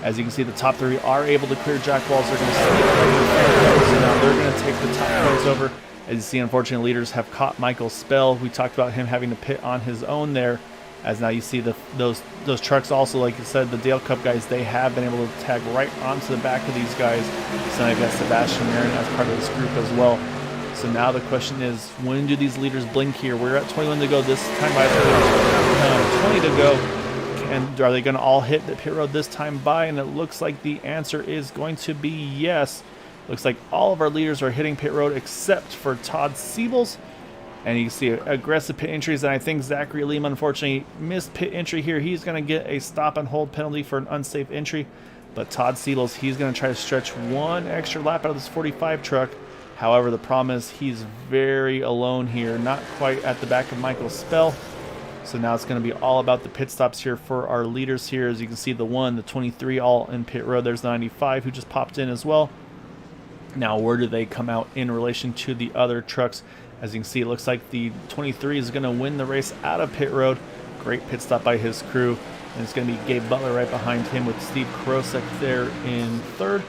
Speaker 1: As you can see, the top 3 are able to clear Jack Walls. They're going to sneak right, so now they're going to take the top points over. As you see, unfortunately, leaders have caught Michael Spell. We talked about him having to pit on his own there. As now you see those trucks also, like you said, the Dale Cup guys, they have been able to tag right onto the back of these guys. So now you've got Sebastian Marin as part of this group as well. So now the question is, when do these leaders blink here? We're at 21 to go this time by 20 to go. And are they going to all hit the pit road this time by? And it looks like the answer is going to be yes. Looks like all of our leaders are hitting pit road except for Todd Siebels. And you can see aggressive pit entries. And I think Zachary Lima, unfortunately, missed pit entry here. He's going to get a stop and hold penalty for an unsafe entry. But Todd Siebels, he's going to try to stretch one extra lap out of this 45 truck. However, the problem is he's very alone here. Not quite at the back of Michael Spell. So now it's going to be all about the pit stops here for our leaders here. As you can see, the 1, the 23, all in pit road. There's 95 who just popped in as well. Now, where do they come out in relation to the other trucks? As you can see, it looks like the 23 is going to win the race out of pit road. Great pit stop by his crew. And it's going to be Gabe Butler right behind him with Steve Kerosek there in 3rd.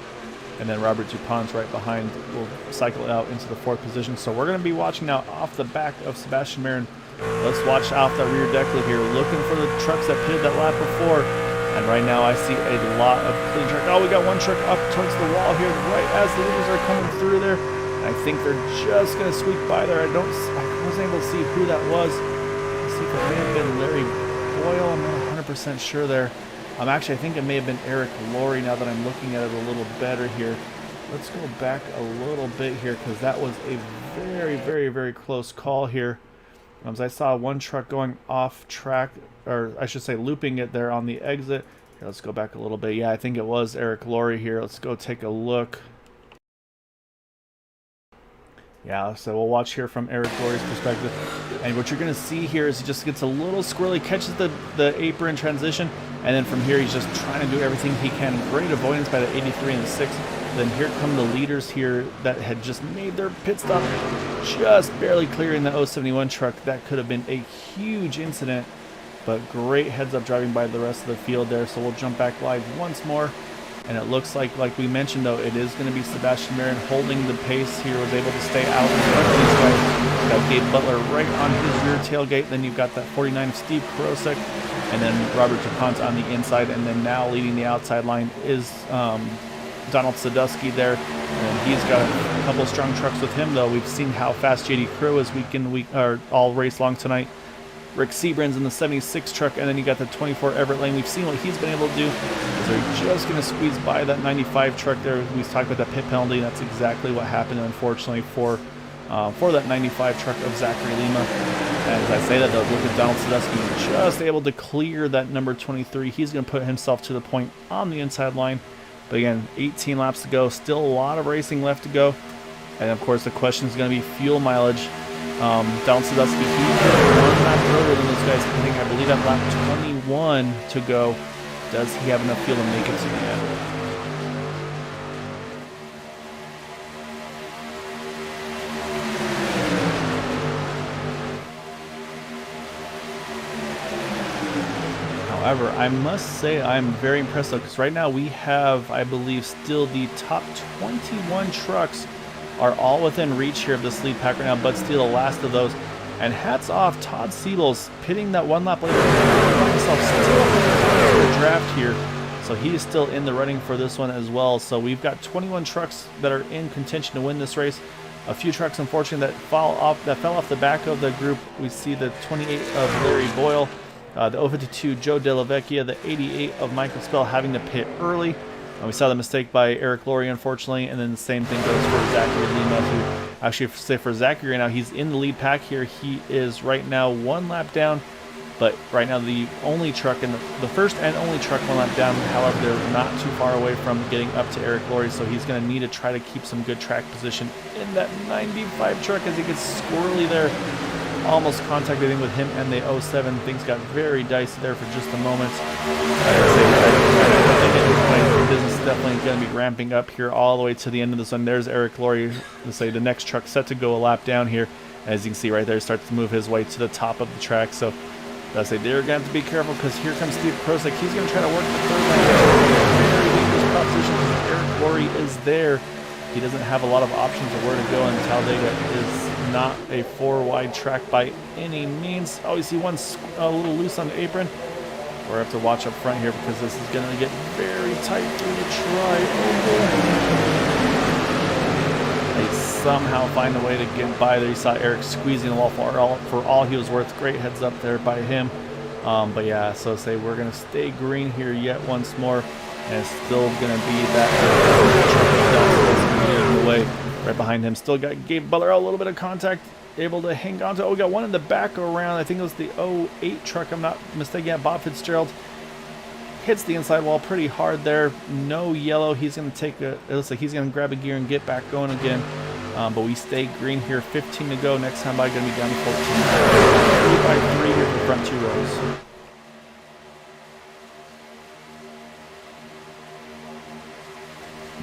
Speaker 1: And then Robert DuPont's right behind. Will cycle out into the 4th position. So we're going to be watching now off the back of Sebastian Marin. Let's watch off the rear deck here, looking for the trucks that pitted that lap before. And right now I see a lot of clean truck. Oh, we got one truck up towards the wall here, right as the leaders are coming through there. And I think they're just going to sweep by there. I wasn't able to see who that was. Let's see if it may have been Larry Boyle. I'm not 100% sure there. Actually, I think it may have been Eric Laurie now that I'm looking at it a little better here. Let's go back a little bit here because that was a very, very, very close call here. As I saw one truck going off track, or I should say looping it there on the exit. Here, let's go back a little bit. Yeah, I think it was Eric Laurie here. Let's go take a look. Yeah, so we'll watch here from Eric Laurie's perspective. And what you're going to see here is he just gets a little squirrely, catches the apron transition, and then from here he's just trying to do everything he can. Great avoidance by the 83 and the 6. Then here come the leaders here that had just made their pit stop. just barely clearing the 071 truck. That could have been a huge incident, but great heads up driving by the rest of the field there. So we'll jump back live once more. And it looks like we mentioned, though, it is going to be Sebastian Marin holding the pace here, was able to stay out in front of these guys. Got Gabe Butler right on his rear tailgate. Then you've got that 49 of Steve Kerosek, and then Robert DuPont on the inside. And then now leading the outside line is Donald Sadusky there. And he's got a couple strong trucks with him, though. We've seen how fast JD Crew is all race long tonight. Rick Sebrin's in the 76 truck, and then you got the 24 Everett Lane. We've seen what he's been able to do. They're just going to squeeze by that 95 truck there. We talked about that pit penalty, and that's exactly what happened, unfortunately, for that 95 truck of Zachary Lima. And as I say that, though, look at Donald Sadusky just able to clear that number 23. He's going to put himself to the point on the inside line. But again, 18 laps to go. Still a lot of racing left to go. And, of course, the question is going to be fuel mileage. Donald Sadusky, he's one lap earlier than those guys. I believe at lap 21 to go. Does he have enough fuel to make it to the end? However, I must say I'm very impressed, because right now we have, I believe, still the top 21 trucks are all within reach here of this lead pack right now. Bud Steele, the last of those. And hats off, Todd Siedels pitting that one lap later. Himself still in the draft here. So he is still in the running for this one as well. So we've got 21 trucks that are in contention to win this race. A few trucks, unfortunately, that fell off the back of the group. We see the 28 of Larry Boyle, the 052 Joe De La Vecchia, the 88 of Michael Spell having to pit early. We saw the mistake by Eric Laurie, unfortunately, and then the same thing goes for Zachary Lima, who actually, say for Zachary right now, he's in the lead pack here. He is right now one lap down, but right now the only truck, in the first and only truck one lap down. However, they're not too far away from getting up to Eric Laurie, so he's going to need to try to keep some good track position in that 95 truck as he gets squirrely there. Almost contacted with him and the 07. Things got very dicey there for just a moment. Business is definitely going to be ramping up here all the way to the end of this one. There's Eric Laurie, let's say the next truck set to go a lap down here. As you can see right there, starts to move his way to the top of the track. So I say they're going to have to be careful, because here comes Steve Kerosek. He's going to try to work the third lane. Very dangerous proposition because Eric Laurie is there. He doesn't have a lot of options of where to go, and Talladega is not a four-wide track by any means. Oh, you see one a little loose on the apron. We're going to have to watch up front here, because this is going to get very tight through the tri-oval. They somehow find a way to get by there. You saw Eric squeezing the wall for all he was worth. Great heads up there by him. But yeah, so say we're going to stay green here yet once more. And it's still going to be that away right behind him. Still got Gabe Butler, a little bit of contact, able to hang on to. Oh, we got one in the back around. I think it was the 08 truck, I'm not mistaken. Yeah, Bob Fitzgerald hits the inside wall pretty hard there. No yellow. He's going to take it looks like he's going to grab a gear and get back going again. But we stay green here. 15 to go. Next time by going to be down to 14. 3 by 3 here for the front two rows.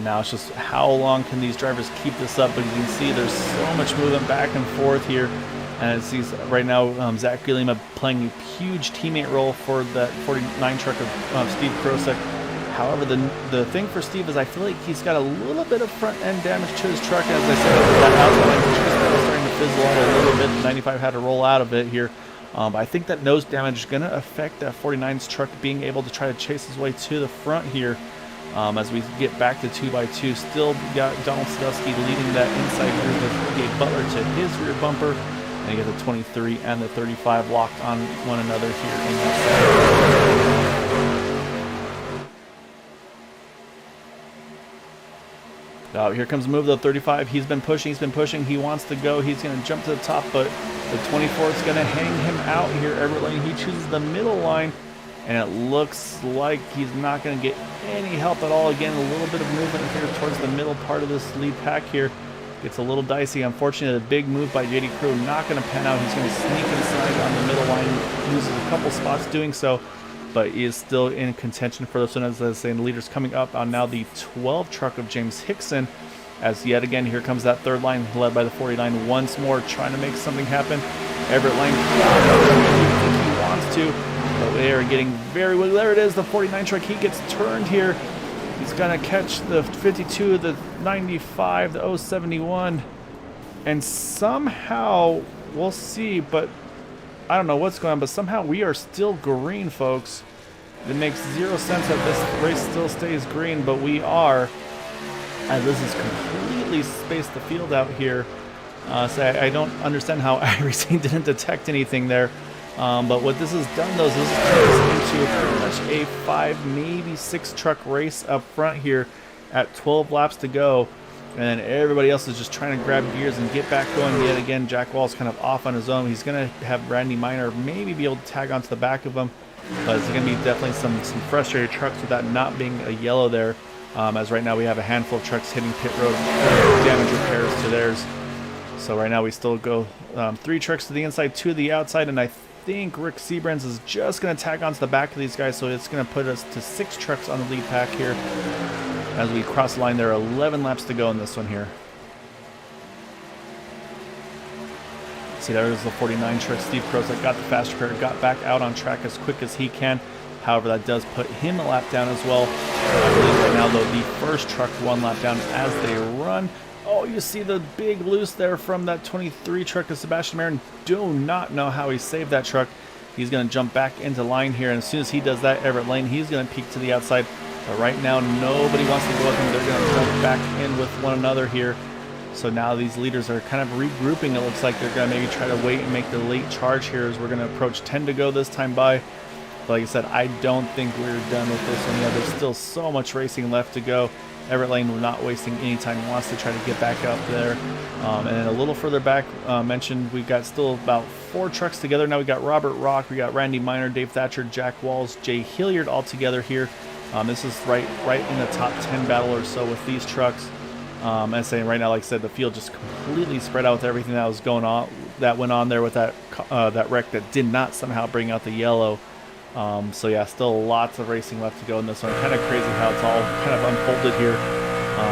Speaker 1: Now it's just how long can these drivers keep this up? But you can see there's so much movement back and forth here. And it sees right now Zachary Lima playing a huge teammate role for that 49 truck of Steve Kerosek. However, the thing for Steve is I feel like he's got a little bit of front end damage to his truck. As I said, that outside is starting to fizzle out a little bit. The 95 had to roll out of it here. But I think that nose damage is going to affect that 49's truck being able to try to chase his way to the front here. As we get back to 2x2, still got Donald Sadusky leading that inside group with Gabe Butler to his rear bumper. And you get the 23 and the 35 locked on one another here in that second. Here comes the move, the 35. He's been pushing. He wants to go. He's going to jump to the top, but the 24 is going to hang him out here. Everett Lane, he chooses the middle line. And it looks like he's not going to get any help at all. Again, a little bit of movement here towards the middle part of this lead pack here. Gets a little dicey. Unfortunately, the big move by JD Crew not going to pan out. He's going to sneak inside on the middle line. Loses a couple spots doing so, but he is still in contention for this one. As I was saying, the leader's coming up on now the 12 truck of James Hickson. as yet again, here comes that third line led by the 49 once more, trying to make something happen. Everett Lane, I don't think he wants to, but they are getting very well. There it is, the 49 truck. He gets turned here. He's going to catch the 52, the 95, the 071, and somehow, we'll see, but I don't know what's going on, but somehow we are still green, folks. It makes zero sense that this race still stays green, but we are. And this is completely spaced the field out here. So I don't understand how iRacing didn't detect anything there. But what this has done, though, is this has turned into pretty much a 5, maybe 6 truck race up front here at 12 laps to go. And then everybody else is just trying to grab gears and get back going yet again. Jack Wall's kind of off on his own. He's going to have Randy Miner maybe be able to tag onto the back of him. But it's going to be definitely some frustrated trucks with that not being a yellow there. As right now we have a handful of trucks hitting pit road damage repairs to theirs. So right now we still go 3 trucks to the inside, 2 to the outside, and I think Rick Seabrands is just going to tag onto the back of these guys, so it's going to put us to 6 trucks on the lead pack here. As we cross the line, there are 11 laps to go in this one here. See, there's the 49 truck. Steve Kerosek got the fast repair, got back out on track as quick as he can. However, that does put him a lap down as well. I believe right now, though, the first truck 1 lap down as they run. Oh, you see the big loose there from that 23 truck of Sebastian Marin. Do not know how he saved that truck. He's going to jump back into line here, and as soon as he does that, Everett Lane, he's going to peek to the outside. But right now, nobody wants to go with him. They're going to jump back in with one another here. So now these leaders are kind of regrouping. It looks like they're going to maybe try to wait and make the late charge here as we're going to approach 10 to go this time by. But like I said, I don't think we're done with this one yet. There's still so much racing left to go. Everett Lane not wasting any time. He wants to try to get back out there. And then a little further back, mentioned we've got still about 4 trucks together. Now we got Robert Rock, we got Randy Miner, Dave Thatcher, Jack Walls, Jay Hilliard all together here. This is right in the top 10 battle or so with these trucks. And saying right now, like I said, the field just completely spread out with everything that was going on, that went on there with that wreck that did not somehow bring out the yellow. So yeah, still lots of racing left to go in this one. Kind of crazy how it's all kind of unfolded here.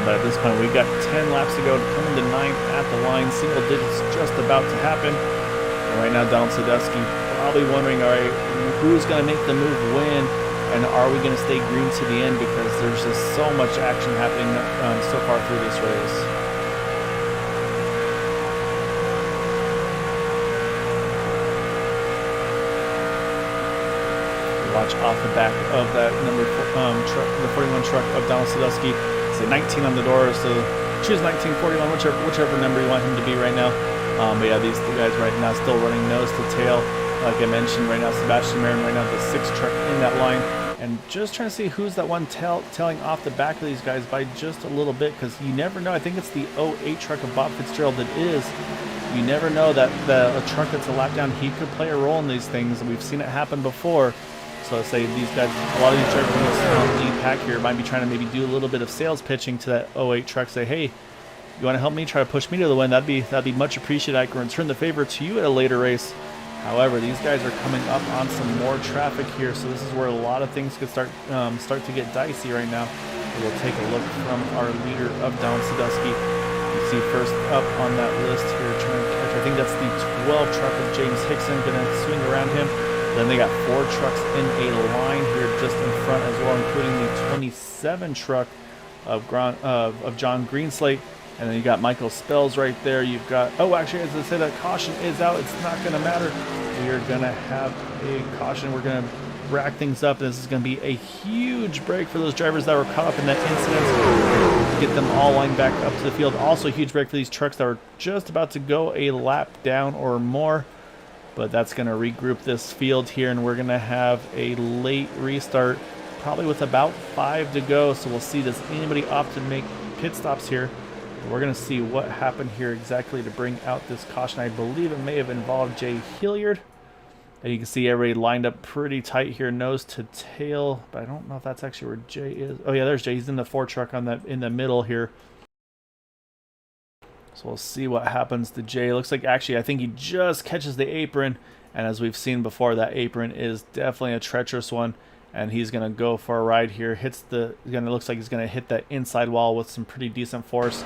Speaker 1: But at this point, we've got 10 laps to go to come into 9th at the line. Single digits just about to happen. And right now, Donald Sadusky probably wondering, all right, who's going to make the move win? And are we going to stay green to the end? Because there's just so much action happening so far through this race. Watch off the back of that number truck, the 41 truck of Donald Sadusky. Say 19 on the door, so choose 19, 41, whichever number you want him to be right now. But yeah, these 2 guys right now still running nose to tail. Like I mentioned, right now Sebastian Marin right now the 6th truck in that line, and just trying to see who's that one tailing off the back of these guys by just a little bit, because you never know. I think it's the 08 truck of Bob Fitzgerald that is. You never know that a truck that's a lap down, he could play a role in these things. We've seen it happen before. So I say these guys, a lot of these drivers on the lead pack here might be trying to maybe do a little bit of sales pitching to that 08 truck. Say, hey, you want to help me try to push me to the win? That'd be much appreciated. I can return the favor to you at a later race. However, these guys are coming up on some more traffic here, so this is where a lot of things could start to get dicey right now. We'll take a look from our leader of Donald Sadusky. You see first up on that list here, trying to catch. I think that's the 12 truck of James Hickson, going to swing around him. Then they got 4 trucks in a line here just in front as well, including the 27 truck of John Greenslate. And then you got Michael Spells right there. You've got, oh, actually, as I said, that caution is out. It's not going to matter. We are going to have a caution. We're going to rack things up. This is going to be a huge break for those drivers that were caught up in that incident. Get them all lined back up to the field. Also a huge break for these trucks that were just about to go a lap down or more. But that's going to regroup this field here, and we're going to have a late restart, probably with about 5 to go. So we'll see, does anybody opt to make pit stops here? We're going to see what happened here exactly to bring out this caution. I believe it may have involved Jay Hilliard. And you can see everybody lined up pretty tight here, nose to tail. But I don't know if that's actually where Jay is. Oh, yeah, there's Jay. He's in the 4 truck on that in the middle here. So we'll see what happens to Jay. Looks like actually I think he just catches the apron. And as we've seen before, that apron is definitely a treacherous one. and he's going to go for a ride here. Looks like he's going to hit that inside wall with some pretty decent force,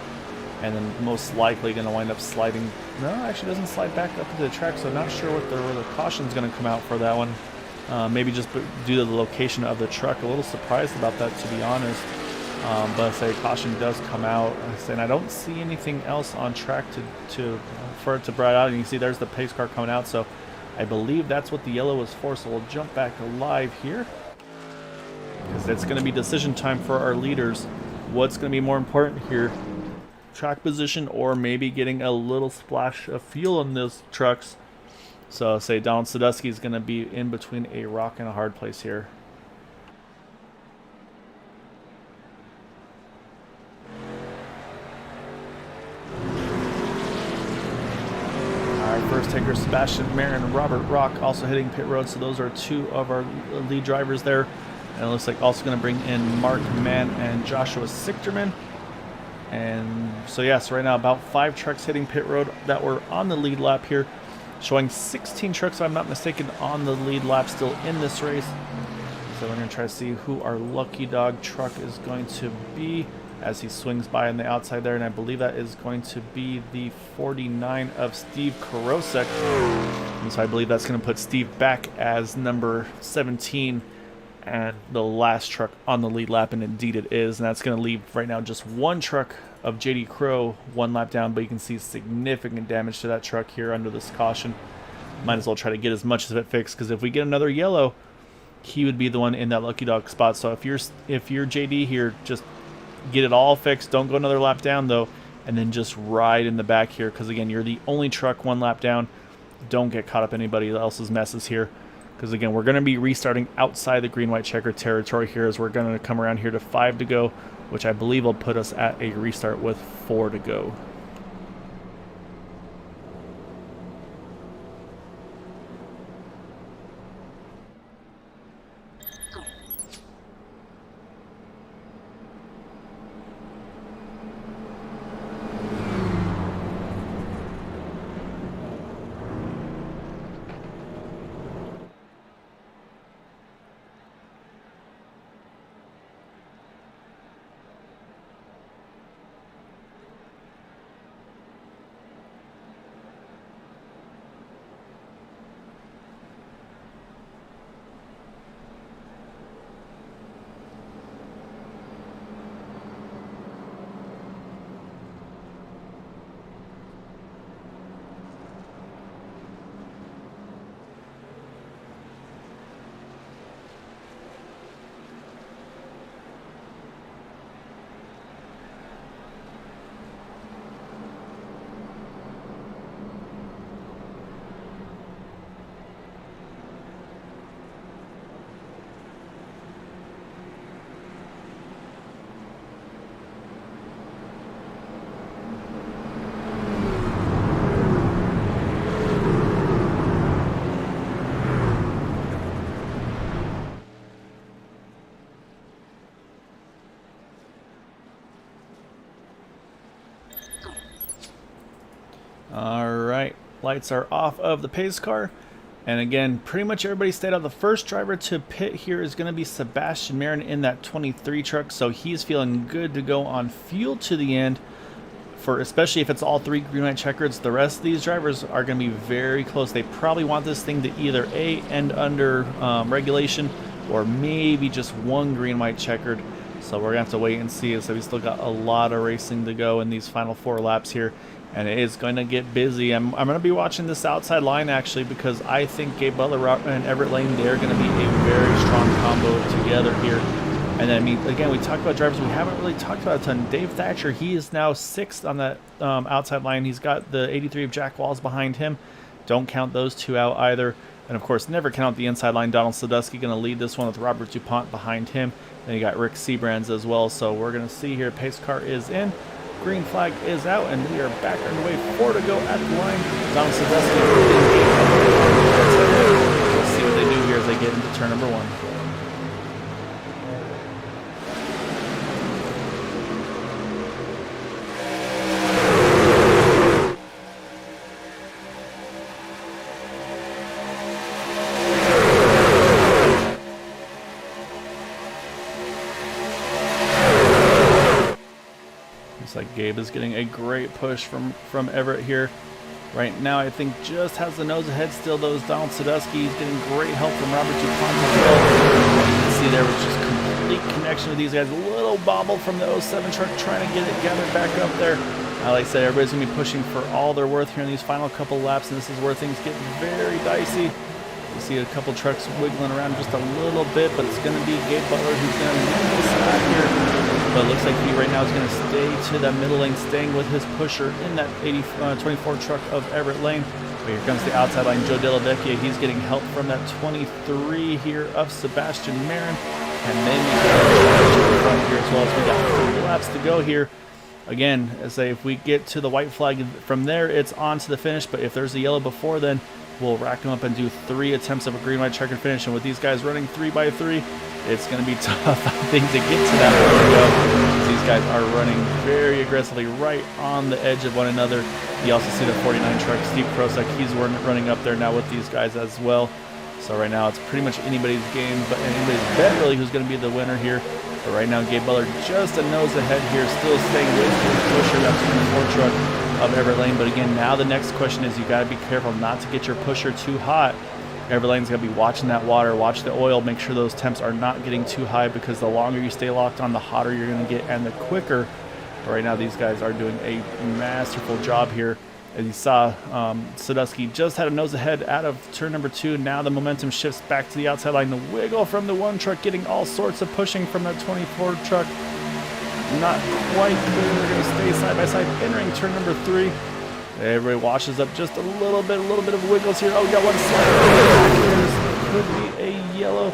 Speaker 1: and then most likely going to wind up sliding. No, actually doesn't slide back up to the track, so not sure what the caution's going to come out for that one. Maybe just due to the location of the truck. A little surprised about that, to be honest. But I say caution does come out, and I don't see anything else on track for it to bright out. And you can see there's the pace car coming out, so I believe that's what the yellow was for. So we'll jump back alive here, because it's going to be decision time for our leaders. What's going to be more important here? Track position, or maybe getting a little splash of fuel in those trucks. So say Donald Sadusky is going to be in between a rock and a hard place here. First taker Sebastian Marin and Robert Rock also hitting pit road, so those are two of our lead drivers there. And it looks like also going to bring in Mark Mann and Joshua Sichterman. And so yes, right now about 5 trucks hitting pit road that were on the lead lap here, showing 16 trucks, if I'm not mistaken, on the lead lap still in this race. So we're going to try to see who our lucky dog truck is going to be as he swings by on the outside there, and I believe that is going to be the 49 of Steve Kerosek. And so I believe that's going to put Steve back as number 17 and the last truck on the lead lap, and indeed it is. And that's going to leave right now just one truck of JD Crow 1 lap down, but you can see significant damage to that truck here under this caution. Might as well try to get as much of it fixed, because if we get another yellow, he would be the one in that lucky dog spot. So if you're JD here, just get it all fixed. Don't go another lap down though, and then just ride in the back here, because again, you're the only truck 1 lap down. Don't get caught up in anybody else's messes here, because again, we're going to be restarting outside the green white checker territory here, as we're going to come around here to 5 to go, which I believe will put us at a restart with 4 to go. Alright, lights are off of the pace car. And again, pretty much everybody stayed out. The first driver to pit here is going to be Sebastian Marin in that 23 truck. So he's feeling good to go on fuel to the end, for especially if it's all 3 green white checkers. The rest of these drivers are going to be very close. They probably want this thing to either A, end under regulation, or maybe just 1 green white checkered. So we're going to have to wait and see. So we still got a lot of racing to go in these final 4 laps here. And it is going to get busy. I'm going to be watching this outside line, actually, because I think Gabe Butler and Everett Lane, they're going to be a very strong combo together here. And I mean, again, we talked about drivers we haven't really talked about a ton. Dave Thatcher, he is now 6th on that outside line. He's got the 83 of Jack Walls behind him. Don't count those 2 out either. And of course, never count the inside line. Donald Sadusky going to lead this one with Robert DuPont behind him. Then you got Rick Seabrands as well. So we're going to see here. Pace car is in. Green flag is out, and we are back underway. 4 to go at the line. Donald Sadusky. We'll see what they do here as they get into turn number 1. Gabe is getting a great push from Everett here. Right now, I think just has the nose ahead still, though, is Donald Sadusky. He's getting great help from Robert Dupont as well. You can see there was just complete connection with these guys. A little bobble from the 07 truck trying to get it gathered back up there. Like I said, everybody's going to be pushing for all their worth here in these final couple laps, and this is where things get very dicey. You see a couple trucks wiggling around just a little bit, but it's going to be Gabe Butler who's going to win this lap here. But it looks like he right now is going to stay to that middle lane, staying with his pusher in that 24 truck of Everett Lane. But here comes the outside line, Joe Della Vecchia. He's getting help from that 23 here of Sebastian Marin. And then we got front here as well, as we got 3 laps to go here. Again, as I say, if we get to the white flag from there, it's on to the finish. But if there's a yellow before then, we'll rack them up and do 3 attempts of a green, white, checkered finish. And with these guys running 3x3, it's going to be tough, I think, to get to that window. These guys are running very aggressively right on the edge of one another. You also see the 49 truck, Steve Kerosek. He's running up there now with these guys as well. So right now, it's pretty much anybody's game, but anybody's bet really who's going to be the winner here. But right now, Gabe Butler just a nose ahead here, still staying with his pusher, that 24 truck of Everett Lane. But again, now the next question is you got to be careful not to get your pusher too hot. Everett Lane's going to be watching that water, watch the oil, make sure those temps are not getting too high, because the longer you stay locked on, the hotter you're going to get and the quicker. But right now, these guys are doing a masterful job here. As you saw, Sadusky just had a nose ahead out of turn number 2. Now the momentum shifts back to the outside line. The wiggle from the 1 truck, getting all sorts of pushing from that 24 truck. Not quite clear. They're going to stay side by side, entering turn number 3. Everybody washes up just a little bit of wiggles here. Oh, we got one slide. Could be a yellow.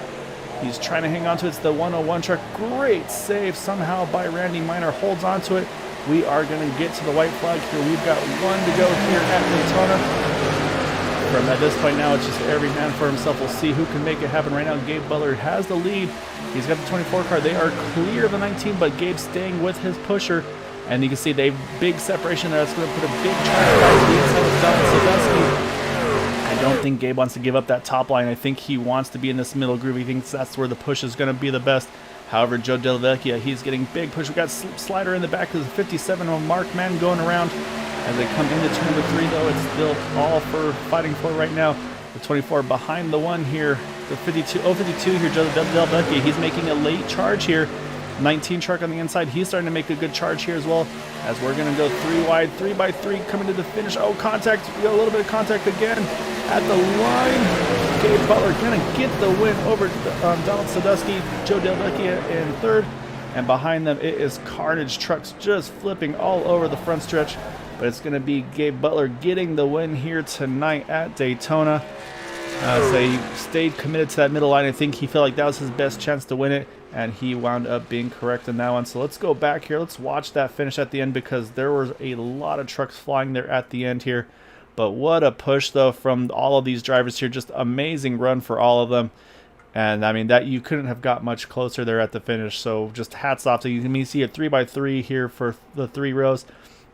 Speaker 1: He's trying to hang on to it. It's the 101 truck. Great save somehow by Randy Miner. Holds on to it. We are going to get to the white flag here. We've got 1 to go here at Daytona. From at this point now, it's just every man for himself. We'll see who can make it happen. Right now, Gabe Butler has the lead. He's got the 24 car. They are clear of the 19, but Gabe's staying with his pusher. And you can see they have big separation there. That's going to put a big track back to the inside of Donald Sadusky. I don't think Gabe wants to give up that top line. I think he wants to be in this middle groove. He thinks that's where the push is going to be the best. However, Joe Della Vecchia, he's getting big push. We got Slider in the back of the 57 on Mark Man going around. As they come into turn number 3, though, it's still all for fighting for right now. The 24 behind the 1 here. The 52 here, Joe Della Vecchia. He's making a late charge here. 19 truck on the inside. He's starting to make a good charge here as well. As we're going to go 3 wide, 3x3 coming to the finish. Oh, contact. We got a little bit of contact again at the line. Gabe Butler going to get the win over Donald Sadusky. Joe Della Vecchia in 3rd. And behind them, it is carnage. Trucks just flipping all over the front stretch. But it's going to be Gabe Butler getting the win here tonight at Daytona. So he stayed committed to that middle line. I think he felt like that was his best chance to win it, and he wound up being correct in that one. So let's go back here. Let's watch that finish at the end, because there was a lot of trucks flying there at the end here. But what a push, though, from all of these drivers here. Just amazing run for all of them. And, I mean, that you couldn't have got much closer there at the finish. So just hats off to you. You see a 3x3 here for the 3 rows.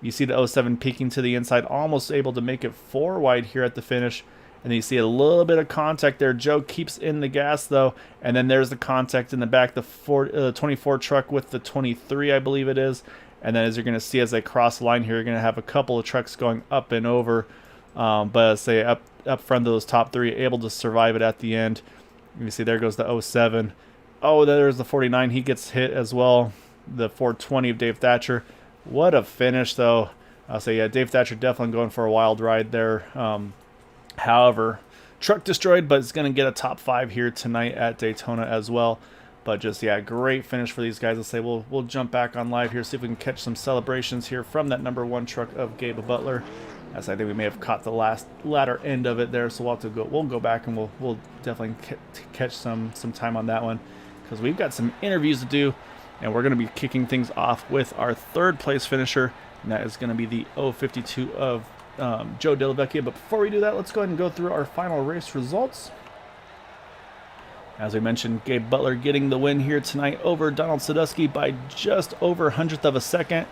Speaker 1: You see the 07 peeking to the inside, almost able to make it 4 wide here at the finish. And you see a little bit of contact there. Joe keeps in the gas, though. And then there's the contact in the back, the 24 truck with the 23, I believe it is. And then as you're going to see as they cross the line here, you're going to have a couple of trucks going up and over. But say up front of those top 3, able to survive it at the end. You see there goes the 07. Oh, there's the 49. He gets hit as well. The 420 of Dave Thatcher. What a finish, though. I'll say, yeah, Dave Thatcher definitely going for a wild ride there. However, truck destroyed, but it's going to get a top 5 here tonight at Daytona as well. But just, yeah, great finish for these guys. Let's say we'll jump back on live here, see if we can catch some celebrations here from that number 1 truck of Gabe Butler. As I think we may have caught the latter end of it there, so we'll go back and we'll definitely catch some time on that one, because we've got some interviews to do, and we're going to be kicking things off with our 3rd place finisher, and that is going to be the 052 of Joe Della Vecchia. But before we do that, let's go ahead and go through our final race results. As we mentioned, Gabe Butler getting the win here tonight over Donald Sadusky by just over 100th of a second.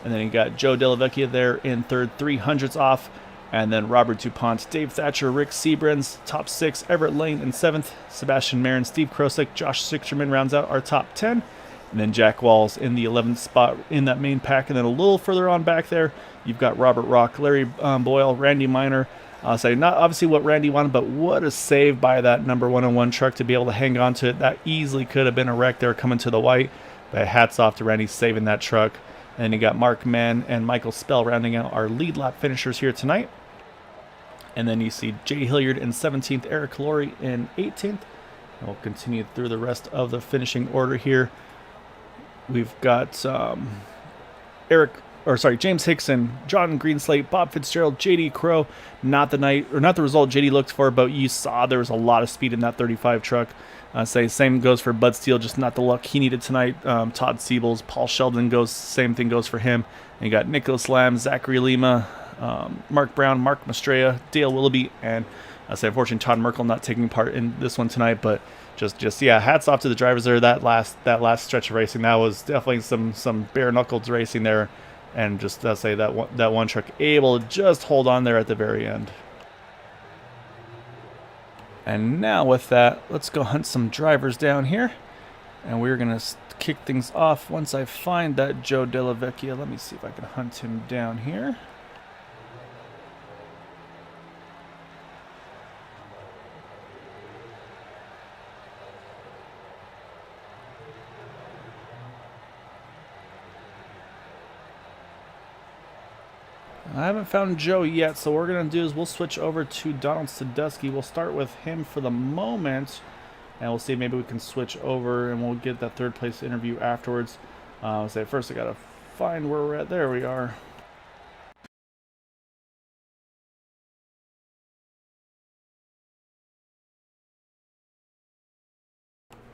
Speaker 1: And then you got Joe Della Vecchia there in 3rd, 300ths off. And then Robert DuPont, Dave Thatcher, Rick Seabrins, top 6. Everett Lane in 7th. Sebastian Marin, Steve Kerosek, Josh Sicherman rounds out our top 10. And then Jack Walls in the 11th spot in that main pack. And then a little further on back there, you've got Robert Rock, Larry Boyle, Randy Miner. So not obviously what Randy wanted, but what a save by that number 101 truck to be able to hang on to it. That easily could have been a wreck there coming to the white. But hats off to Randy saving that truck. And then you got Mark Mann and Michael Spell rounding out our lead lap finishers here tonight. And then you see Jay Hilliard in 17th, Eric Laurie in 18th. And we'll continue through the rest of the finishing order here. We've got James Hickson, John Greenslate, Bob Fitzgerald, JD Crow. Not the result JD looked for, but you saw there was a lot of speed in that 35 truck. Same goes for Bud Steele, just not the luck he needed tonight. Todd Siebels, Paul Sheldon same thing goes for him. And you got Nicholas Lamb, Zachary Lima, Mark Brown, Mark Mastrea, Dale Willoughby, and unfortunately Todd Merkel not taking part in this one tonight, but just hats off to the drivers there. That last stretch of racing, that was definitely some bare knuckles racing there, and just that one truck able to just hold on there at the very end. And now with that, let's go hunt some drivers down here, and we're gonna kick things off once I find that Joe Della Vecchia. Let me see if I can hunt him down here. I haven't found Joe yet, so what we're going to do is we'll switch over to Donald Sadusky. We'll start with him for the moment, and we'll see if maybe we can switch over, and we'll get that third place interview afterwards. First I got to find where we're at. There we are.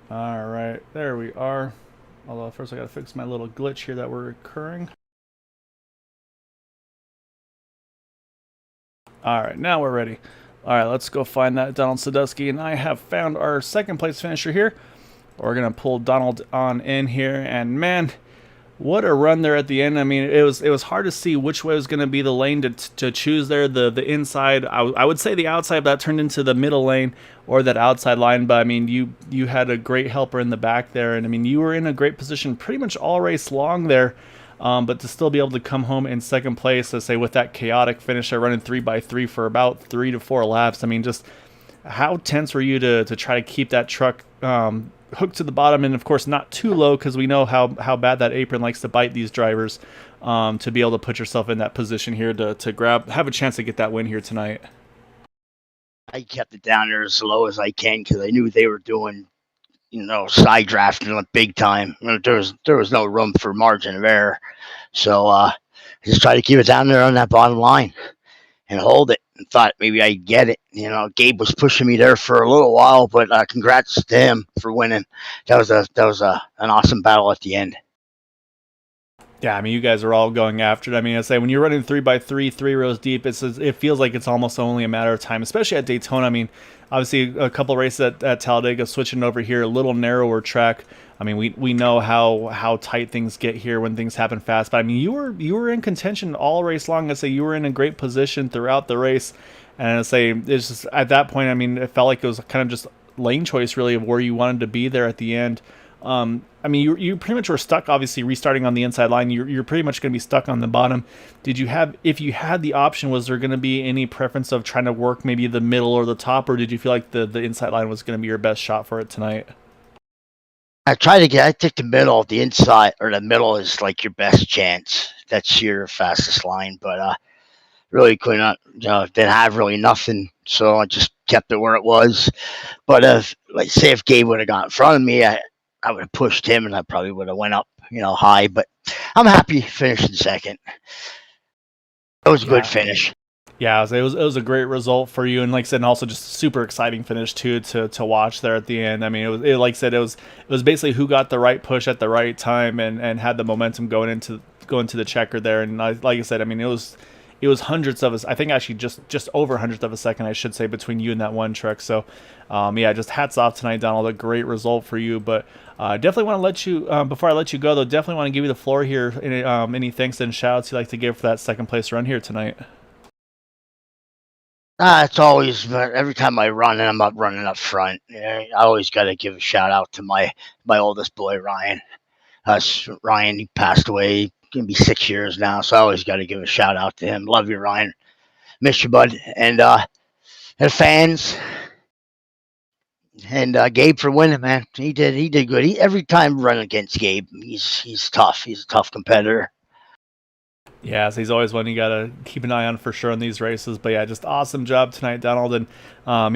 Speaker 1: All right, there we are. Although first I got to fix my little glitch here that we're occurring. All right, now we're ready. All right, let's go find that Donald Sadusky, and I have found our second place finisher here. We're gonna pull Donald on in here, and man, what a run there at the end. I mean, it was hard to see which way was going to be the lane to choose there. The inside, I would say the outside, but that turned into the middle lane or that outside line. But I mean, you had a great helper in the back there, and I mean, you were in a great position pretty much all race long there. But to still be able to come home in second place, let's say with that chaotic finish, running 3x3 for about 3 to 4 laps. I mean, just how tense were you to try to keep that truck hooked to the bottom, and of course not too low, because we know how bad that apron likes to bite these drivers, to be able to put yourself in that position here to have a chance to get that win here tonight.
Speaker 2: I kept it down there as low as I can because I knew they were doing, side drafting big time. There was no room for margin of error, so I just tried to keep it down there on that bottom line and hold it. And thought maybe I'd get it. Gabe was pushing me there for a little while, but congrats to him for winning. That was an awesome battle at the end.
Speaker 1: Yeah, I mean, you guys are all going after it. I mean, I say when you're running 3x3, 3 rows deep, it feels like it's almost only a matter of time, especially at Daytona. I mean, obviously a couple races at Talladega, switching over here, a little narrower track. I mean, we know how tight things get here when things happen fast. But I mean, you were in contention all race long. I say you were in a great position throughout the race, and I say it's just at that point. I mean, it felt like it was kind of just lane choice really of where you wanted to be there at the end. I mean, you pretty much were stuck, obviously, restarting on the inside line. You're pretty much going to be stuck on the bottom. If you had the option, was there going to be any preference of trying to work maybe the middle or the top, or did you feel like the inside line was going to be your best shot for it tonight?
Speaker 2: I take the middle. The inside or the middle is like your best chance. That's your fastest line, but really could not, didn't have really nothing, so I just kept it where it was. But if Gabe would have got in front of me, I would have pushed him, and I probably would have went up, high. But I'm happy finishing second. It was a good finish.
Speaker 1: Yeah, it was a great result for you, and like I said, and also just a super exciting finish too to watch there at the end. I mean, like I said, it was basically who got the right push at the right time and had the momentum going into the checker there. And like I said, I mean, it was hundredths of I think actually just over hundredths of a second, I should say, between you and that one truck. So, just hats off tonight, Donald. A great result for you. But definitely want to let you, before I let you go, though, definitely want to give you the floor here. Any thanks and shout-outs you'd like to give for that second place run here tonight?
Speaker 2: It's always, every time I run and I'm running up front, I always got to give a shout out to my oldest boy, Ryan. Ryan, he passed away. Gonna be 6 years now, so I always got to give a shout out to him. Love you, Ryan. Miss you, bud. And fans and Gabe for winning, man. He did good. Every time running against Gabe, he's tough. He's a tough competitor.
Speaker 1: Yeah, so he's always one you gotta keep an eye on for sure in these races. But yeah, just awesome job tonight, Donald. And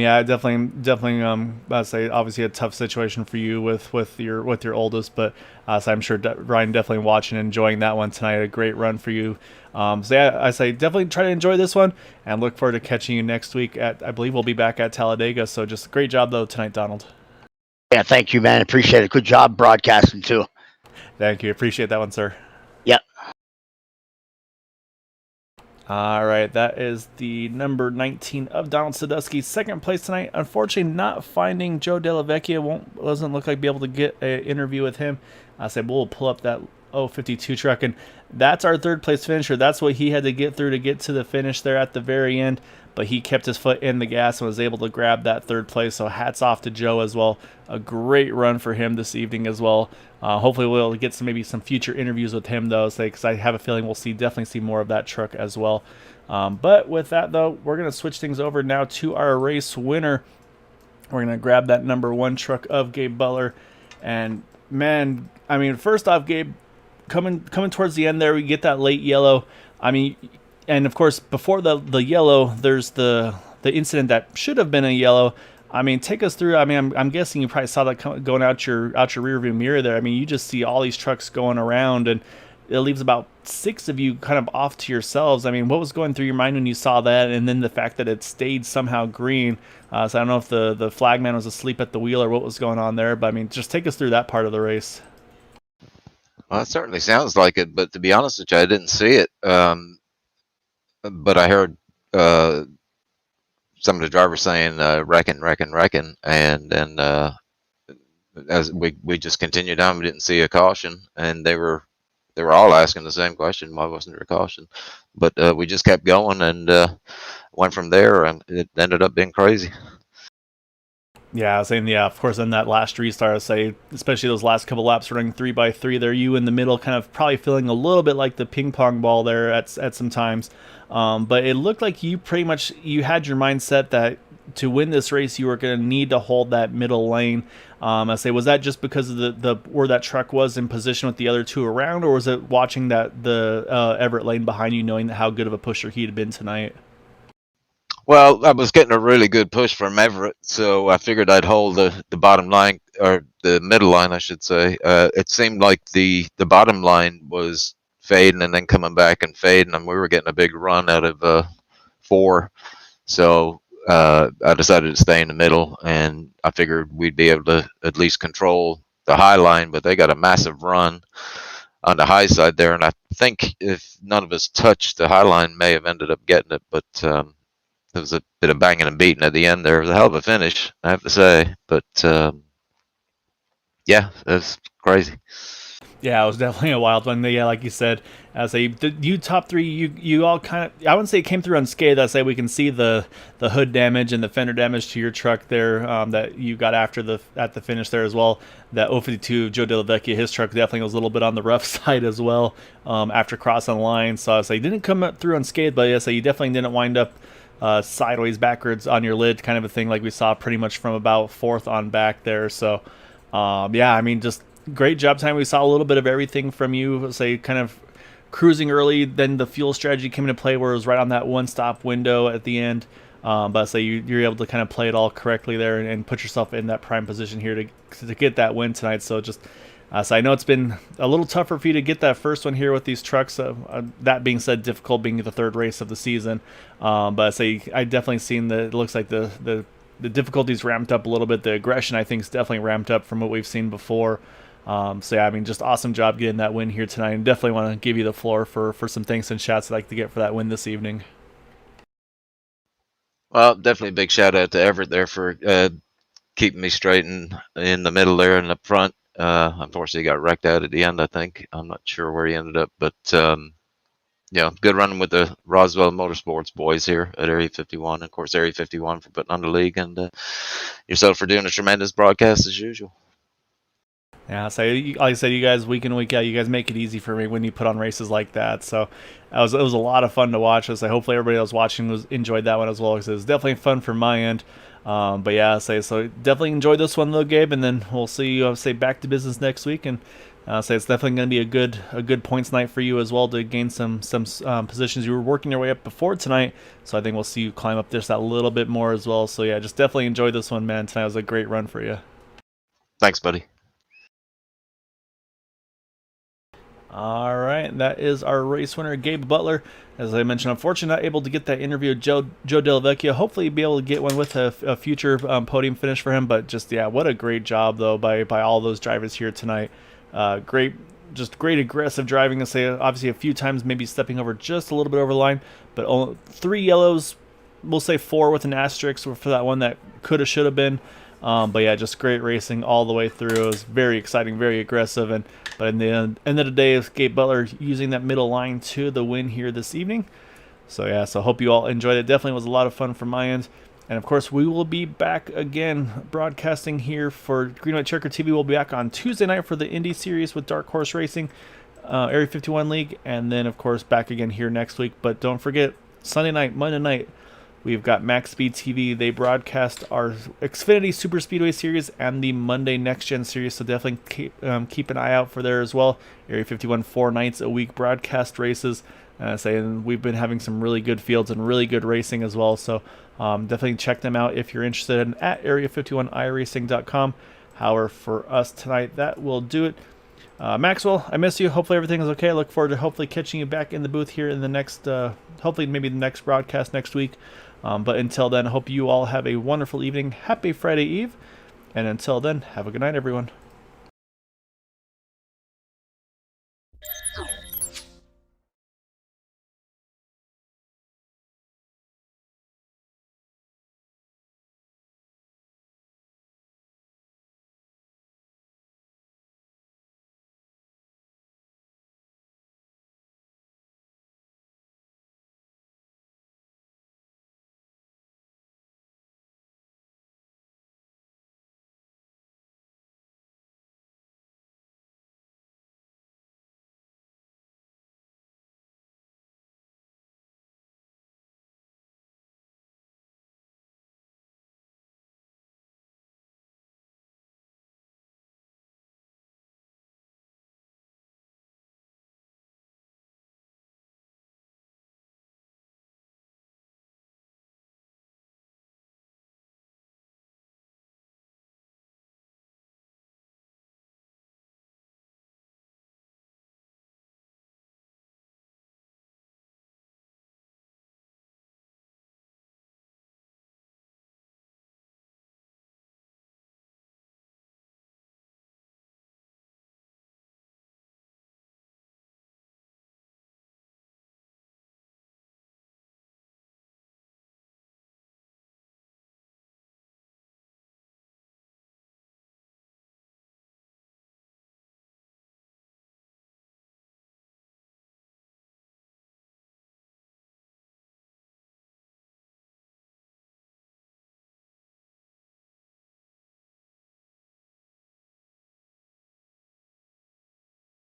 Speaker 1: yeah, definitely. I'd say obviously a tough situation for you with your oldest, but so I'm sure Ryan definitely watching and enjoying that one tonight. A great run for you. So yeah, I say definitely try to enjoy this one, and look forward to catching you next week. I believe we'll be back at Talladega. So just great job though tonight, Donald.
Speaker 2: Yeah, thank you, man. Appreciate it. Good job broadcasting too.
Speaker 1: Thank you, appreciate that one, sir.
Speaker 2: Yep.
Speaker 1: All right, that is the number 19 of Donald Sadusky, second place tonight. Unfortunately, not finding Joe Delavecchia. Doesn't look like be able to get an interview with him. I said we'll pull up that 052 truck, and that's our third place finisher. That's what he had to get through to get to the finish there at the very end. But he kept his foot in the gas and was able to grab that third place. So hats off to Joe as well. A great run for him this evening as well. Hopefully we'll get maybe some future interviews with him though, because I have a feeling we'll definitely see more of that truck as well. But with that though, we're gonna switch things over now to our race winner. We're gonna grab that number 1 truck of Gabe Butler, and man, I mean, first off, Gabe, coming towards the end there, we get that late yellow. I mean, and of course before the yellow, there's the incident that should have been a yellow. I mean, take us through. I mean, I'm guessing you probably saw that going out your rear view mirror there. I mean, you just see all these trucks going around, and it leaves about 6 of you kind of off to yourselves. I mean, what was going through your mind when you saw that, and then the fact that it stayed somehow green? So I don't know if the flagman was asleep at the wheel or what was going on there, but I mean, just take us through that part of the race.
Speaker 3: Well, it certainly sounds like it, but to be honest with you, I didn't see it. But I heard some of the drivers saying wrecking, and then as we just continued on, we didn't see a caution, and they were all asking the same question: why wasn't there a caution? But we just kept going and went from there, and it ended up being crazy.
Speaker 1: Yeah, I was saying, yeah, of course, in that last restart, I say, especially those last couple laps running 3x3 there, you in the middle kind of probably feeling a little bit like the ping pong ball there at some times. But it looked like you had your mindset that to win this race, you were going to need to hold that middle lane. I say, was that just because of the where that truck was in position with the other two around, or was it watching the Everett lane behind you, knowing how good of a pusher he had been tonight?
Speaker 3: Well, I was getting a really good push from Everett, so I figured I'd hold the bottom line, or the middle line, I should say. It seemed like the bottom line was fading and then coming back and fading, and we were getting a big run out of 4. So I decided to stay in the middle, and I figured we'd be able to at least control the high line, but they got a massive run on the high side there, and I think if none of us touched the high line, may have ended up getting it, but there was a bit of banging and beating at the end there. It was a hell of a finish, I have to say. But yeah, it was crazy.
Speaker 1: Yeah, it was definitely a wild one. Yeah, like you said, I say you top 3, you all kind of, I wouldn't say it came through unscathed. I say we can see the hood damage and the fender damage to your truck there that you got at the finish there as well. That 052 Joe Delavecchia, his truck definitely was a little bit on the rough side as well after crossing the line. So I say didn't come through unscathed, but I say you definitely didn't wind up sideways backwards on your lid kind of a thing like we saw pretty much from about 4th on back there. So yeah, I mean, just great job time. We saw a little bit of everything from you, say kind of cruising early, then the fuel strategy came into play where it was right on that one stop window at the end. But say you're able to kind of play it all correctly there and put yourself in that prime position here to get that win tonight. So just so I know it's been a little tougher for you to get that first one here with these trucks. That being said, difficult being the third race of the season. But say I definitely seen that it looks like the difficulties ramped up a little bit. The aggression I think is definitely ramped up from what we've seen before. So yeah, I mean, just awesome job getting that win here tonight, and definitely want to give you the floor for some thanks and shouts I'd like to get for that win this evening.
Speaker 3: Well, definitely a big shout out to Everett there for keeping me straight in the middle there and up front. Unfortunately, he got wrecked out at the end, I think. I'm not sure where he ended up, but yeah, good running with the Roswell Motorsports boys here at Area 51. Of course, Area 51 for putting on the league, and yourself for doing a tremendous broadcast as usual.
Speaker 1: Yeah, so like I said, you guys week in week out, you guys make it easy for me when you put on races like that. So it was a lot of fun to watch. So hopefully everybody that was watching enjoyed that one as well, because it was definitely fun from my end. But yeah, so definitely enjoyed this one though, Gabe, and then we'll see you say back to business next week, and say it's definitely going to be a good points night for you as well to gain some positions. You were working your way up before tonight, so I think we'll see you climb up just that little bit more as well. So yeah, just definitely enjoy this one, man. Tonight was a great run for you.
Speaker 3: Thanks, buddy.
Speaker 1: All right, that is our race winner, Gabe Butler. As I mentioned, unfortunately not able to get that interview with Joe Delavecchia. Hopefully be able to get one with a future podium finish for him. But just, yeah, what a great job, though, by all those drivers here tonight. Great aggressive driving. I say, obviously, a few times maybe stepping over just a little bit over the line. But only 3 yellows, we'll say 4 with an asterisk for that one that could have, should have been. But yeah, just great racing all the way through. It was very exciting, very aggressive, but in the end of the day, Gabe Butler using that middle line to the win here this evening. So yeah, so hope you all enjoyed it. Definitely was a lot of fun from my end. And of course, we will be back again broadcasting here for Green White Checker TV. We'll be back on Tuesday night for the Indy Series with Dark Horse Racing, Area 51 League, and then of course back again here next week. But don't forget, Sunday night, Monday night, we've got Max Speed TV. They broadcast our Xfinity Super Speedway Series and the Monday Next Gen Series, so definitely keep an eye out for there as well. Area 51, 4 nights a week broadcast races. And we've been having some really good fields and really good racing as well, so definitely check them out if you're interested at area51iracing.com. However, for us tonight, that will do it. Maxwell, I miss you. Hopefully everything is okay. I look forward to hopefully catching you back in the booth here in the next, hopefully maybe the next broadcast next week. But until then, I hope you all have a wonderful evening. Happy Friday Eve. And until then, have a good night, everyone.